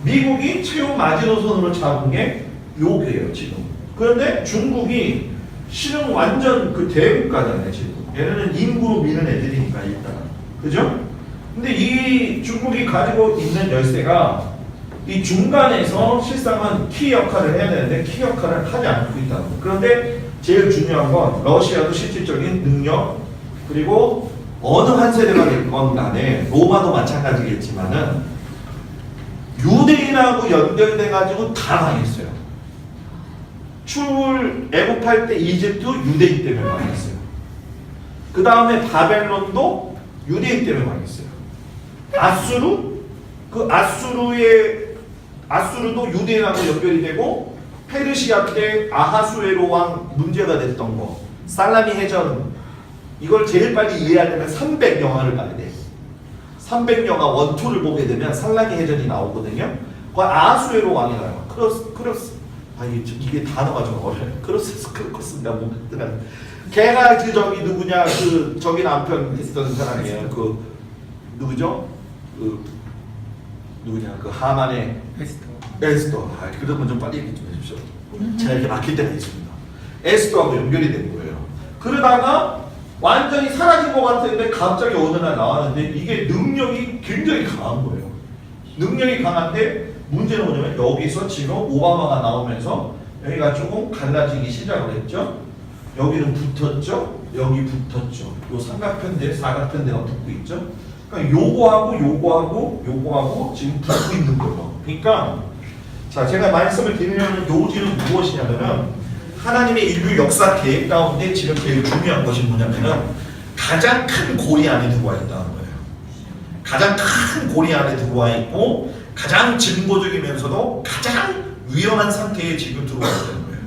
미국이 최후 마지노선으로 잡은 게 요게요. 지금. 그런데 중국이 실은 완전 그 대국가잖아요. 지금. 얘네는 인구로 미는 애들이니까 일단. 그죠? 근데 이 중국이 가지고 있는 열쇠가 이 중간에서 실상은 키 역할을 해야 되는데 키 역할을 하지 않고 있다는 거예요. 그런데 제일 중요한 건 러시아도 실질적인 능력 그리고 어느 한 세대가 됐건 간에 로마도 마찬가지겠지만은 유대인하고 연결돼 가지고 다 망했어요. 애굽할 때 이집트 유대인 때문에 망했어요. 그 다음에 바벨론도 유대인 때문에 망했어요. 아수르도 유대인하고 연결이 되고 페르시아 때 아하수에로 왕 문제가 됐던 거 살라미 해전 이걸 제일 빨리 이해하려면 300영화를 봐야 돼. 300영화 원투를 보게 되면 살라미 해전이 나오거든요. 그 아하수에로 왕이 나와요. 이게 단어가 좀 어려워요. 크로스인가 뭐더라. 걔가 그 저기 누구냐 그 저기 남편 했던 사람이에요. 그 누구죠? 그 누구냐 그 하만의 에스더. 그러면 좀 빨리 얘기 좀 해주십시오. 제가 이렇게 막힐 때가 있습니다. 에스더하고 연결이 된 거예요. 그러다가 완전히 사라진 것 같은데 갑자기 어느 날 나왔는데 이게 능력이 굉장히 강한 거예요. 능력이 강한데 문제는 뭐냐면 여기서 지금 오바마가 나오면서 여기가 조금 갈라지기 시작을 했죠. 여기는 붙었죠. 여기 붙었죠. 요 삼각편대, 사각편대가 붙고 있죠. 그러니까 요거하고 지금 붙고 있는 거예요. 그러니까 자 제가 말씀을 드리려는 요지는 무엇이냐면은 하나님의 인류 역사 계획 가운데 지금 제일 중요한 것이 뭐냐면은 가장 큰 고리 안에 들어와 있다는 거예요. 가장 큰 고리 안에 들어와 있고 가장 진보적이면서도 가장 위험한 상태에 지금 들어와 있다는 거예요.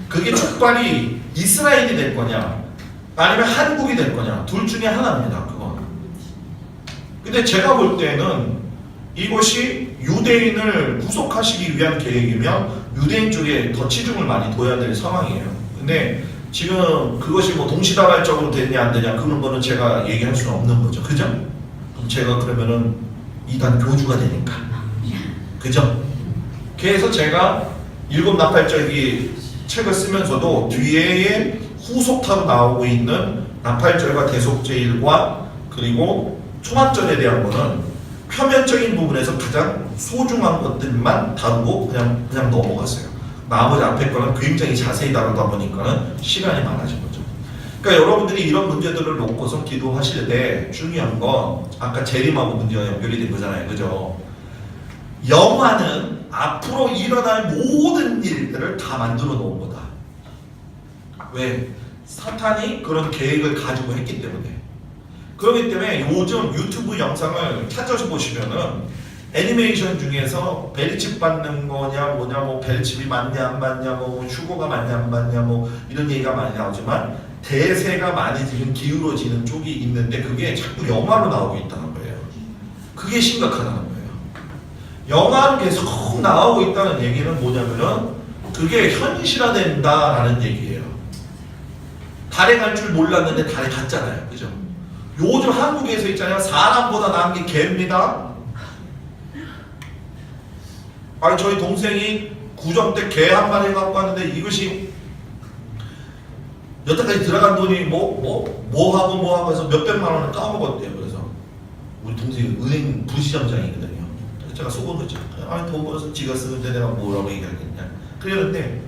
그게 촉발이 이스라엘이 될 거냐 아니면 한국이 될 거냐 둘 중에 하나입니다. 그건. 근데 제가 볼 때는 이것이 유대인을 구속하시기 위한 계획이면 유대인 쪽에 더 치중을 많이 둬야 될 상황이에요. 근데 지금 그것이 뭐 동시다발적으로 되냐 안 되냐 그런 거는 제가 얘기할 수는 없는 거죠. 그죠? 그럼 제가 그러면은 이단 교주가 되니까. 그죠? 그래서 제가 일곱 나팔절기 책을 쓰면서도 뒤에 후속타로 나오고 있는 나팔절과 대속제일과 그리고 초막절에 대한 거는 표면적인 부분에서 가장 소중한 것들만 다루고 그냥 넘어갔어요. 나머지 앞에 거는 굉장히 자세히 다루다 보니까는 시간이 많아진 거죠. 그러니까 여러분들이 이런 문제들을 놓고서 기도하실 때 중요한 건 아까 재림하고 문제가 연결이 된 거잖아요. 그죠? 영화는 앞으로 일어날 모든 일들을 다 만들어 놓은 거다. 왜? 사탄이 그런 계획을 가지고 했기 때문에. 그렇기 때문에 요즘 유튜브 영상을 찾아서 보시면은 애니메이션 중에서 벨칩 받는 거냐 뭐냐 뭐 벨칩이 맞냐 안 맞냐 뭐 휴고가 맞냐 안 맞냐 뭐 이런 얘기가 많이 나오지만 대세가 많이 지금 기울어지는 쪽이 있는데 그게 자꾸 영화로 나오고 있다는 거예요. 그게 심각하다는 거예요. 영화로 계속 나오고 있다는 얘기는 뭐냐면은 그게 현실화된다라는 얘기예요. 달에 갈 줄 몰랐는데 달에 갔잖아요. 그죠? 요즘 한국에서 있잖아요. 사람보다 나은 게 개입니다. 아니 저희 동생이 구정 때 개 한 마리 갖고 왔는데 이것이 여태까지 들어간 돈이 뭐 하고 해서 몇백만 원을 까먹었대요. 그래서 우리 동생이 은행 부시장장이거든요. 제가 속은 거죠. 아니 돈 벌어서 지가 쓰는데 내가 뭐라고 얘기하겠냐. 그랬는데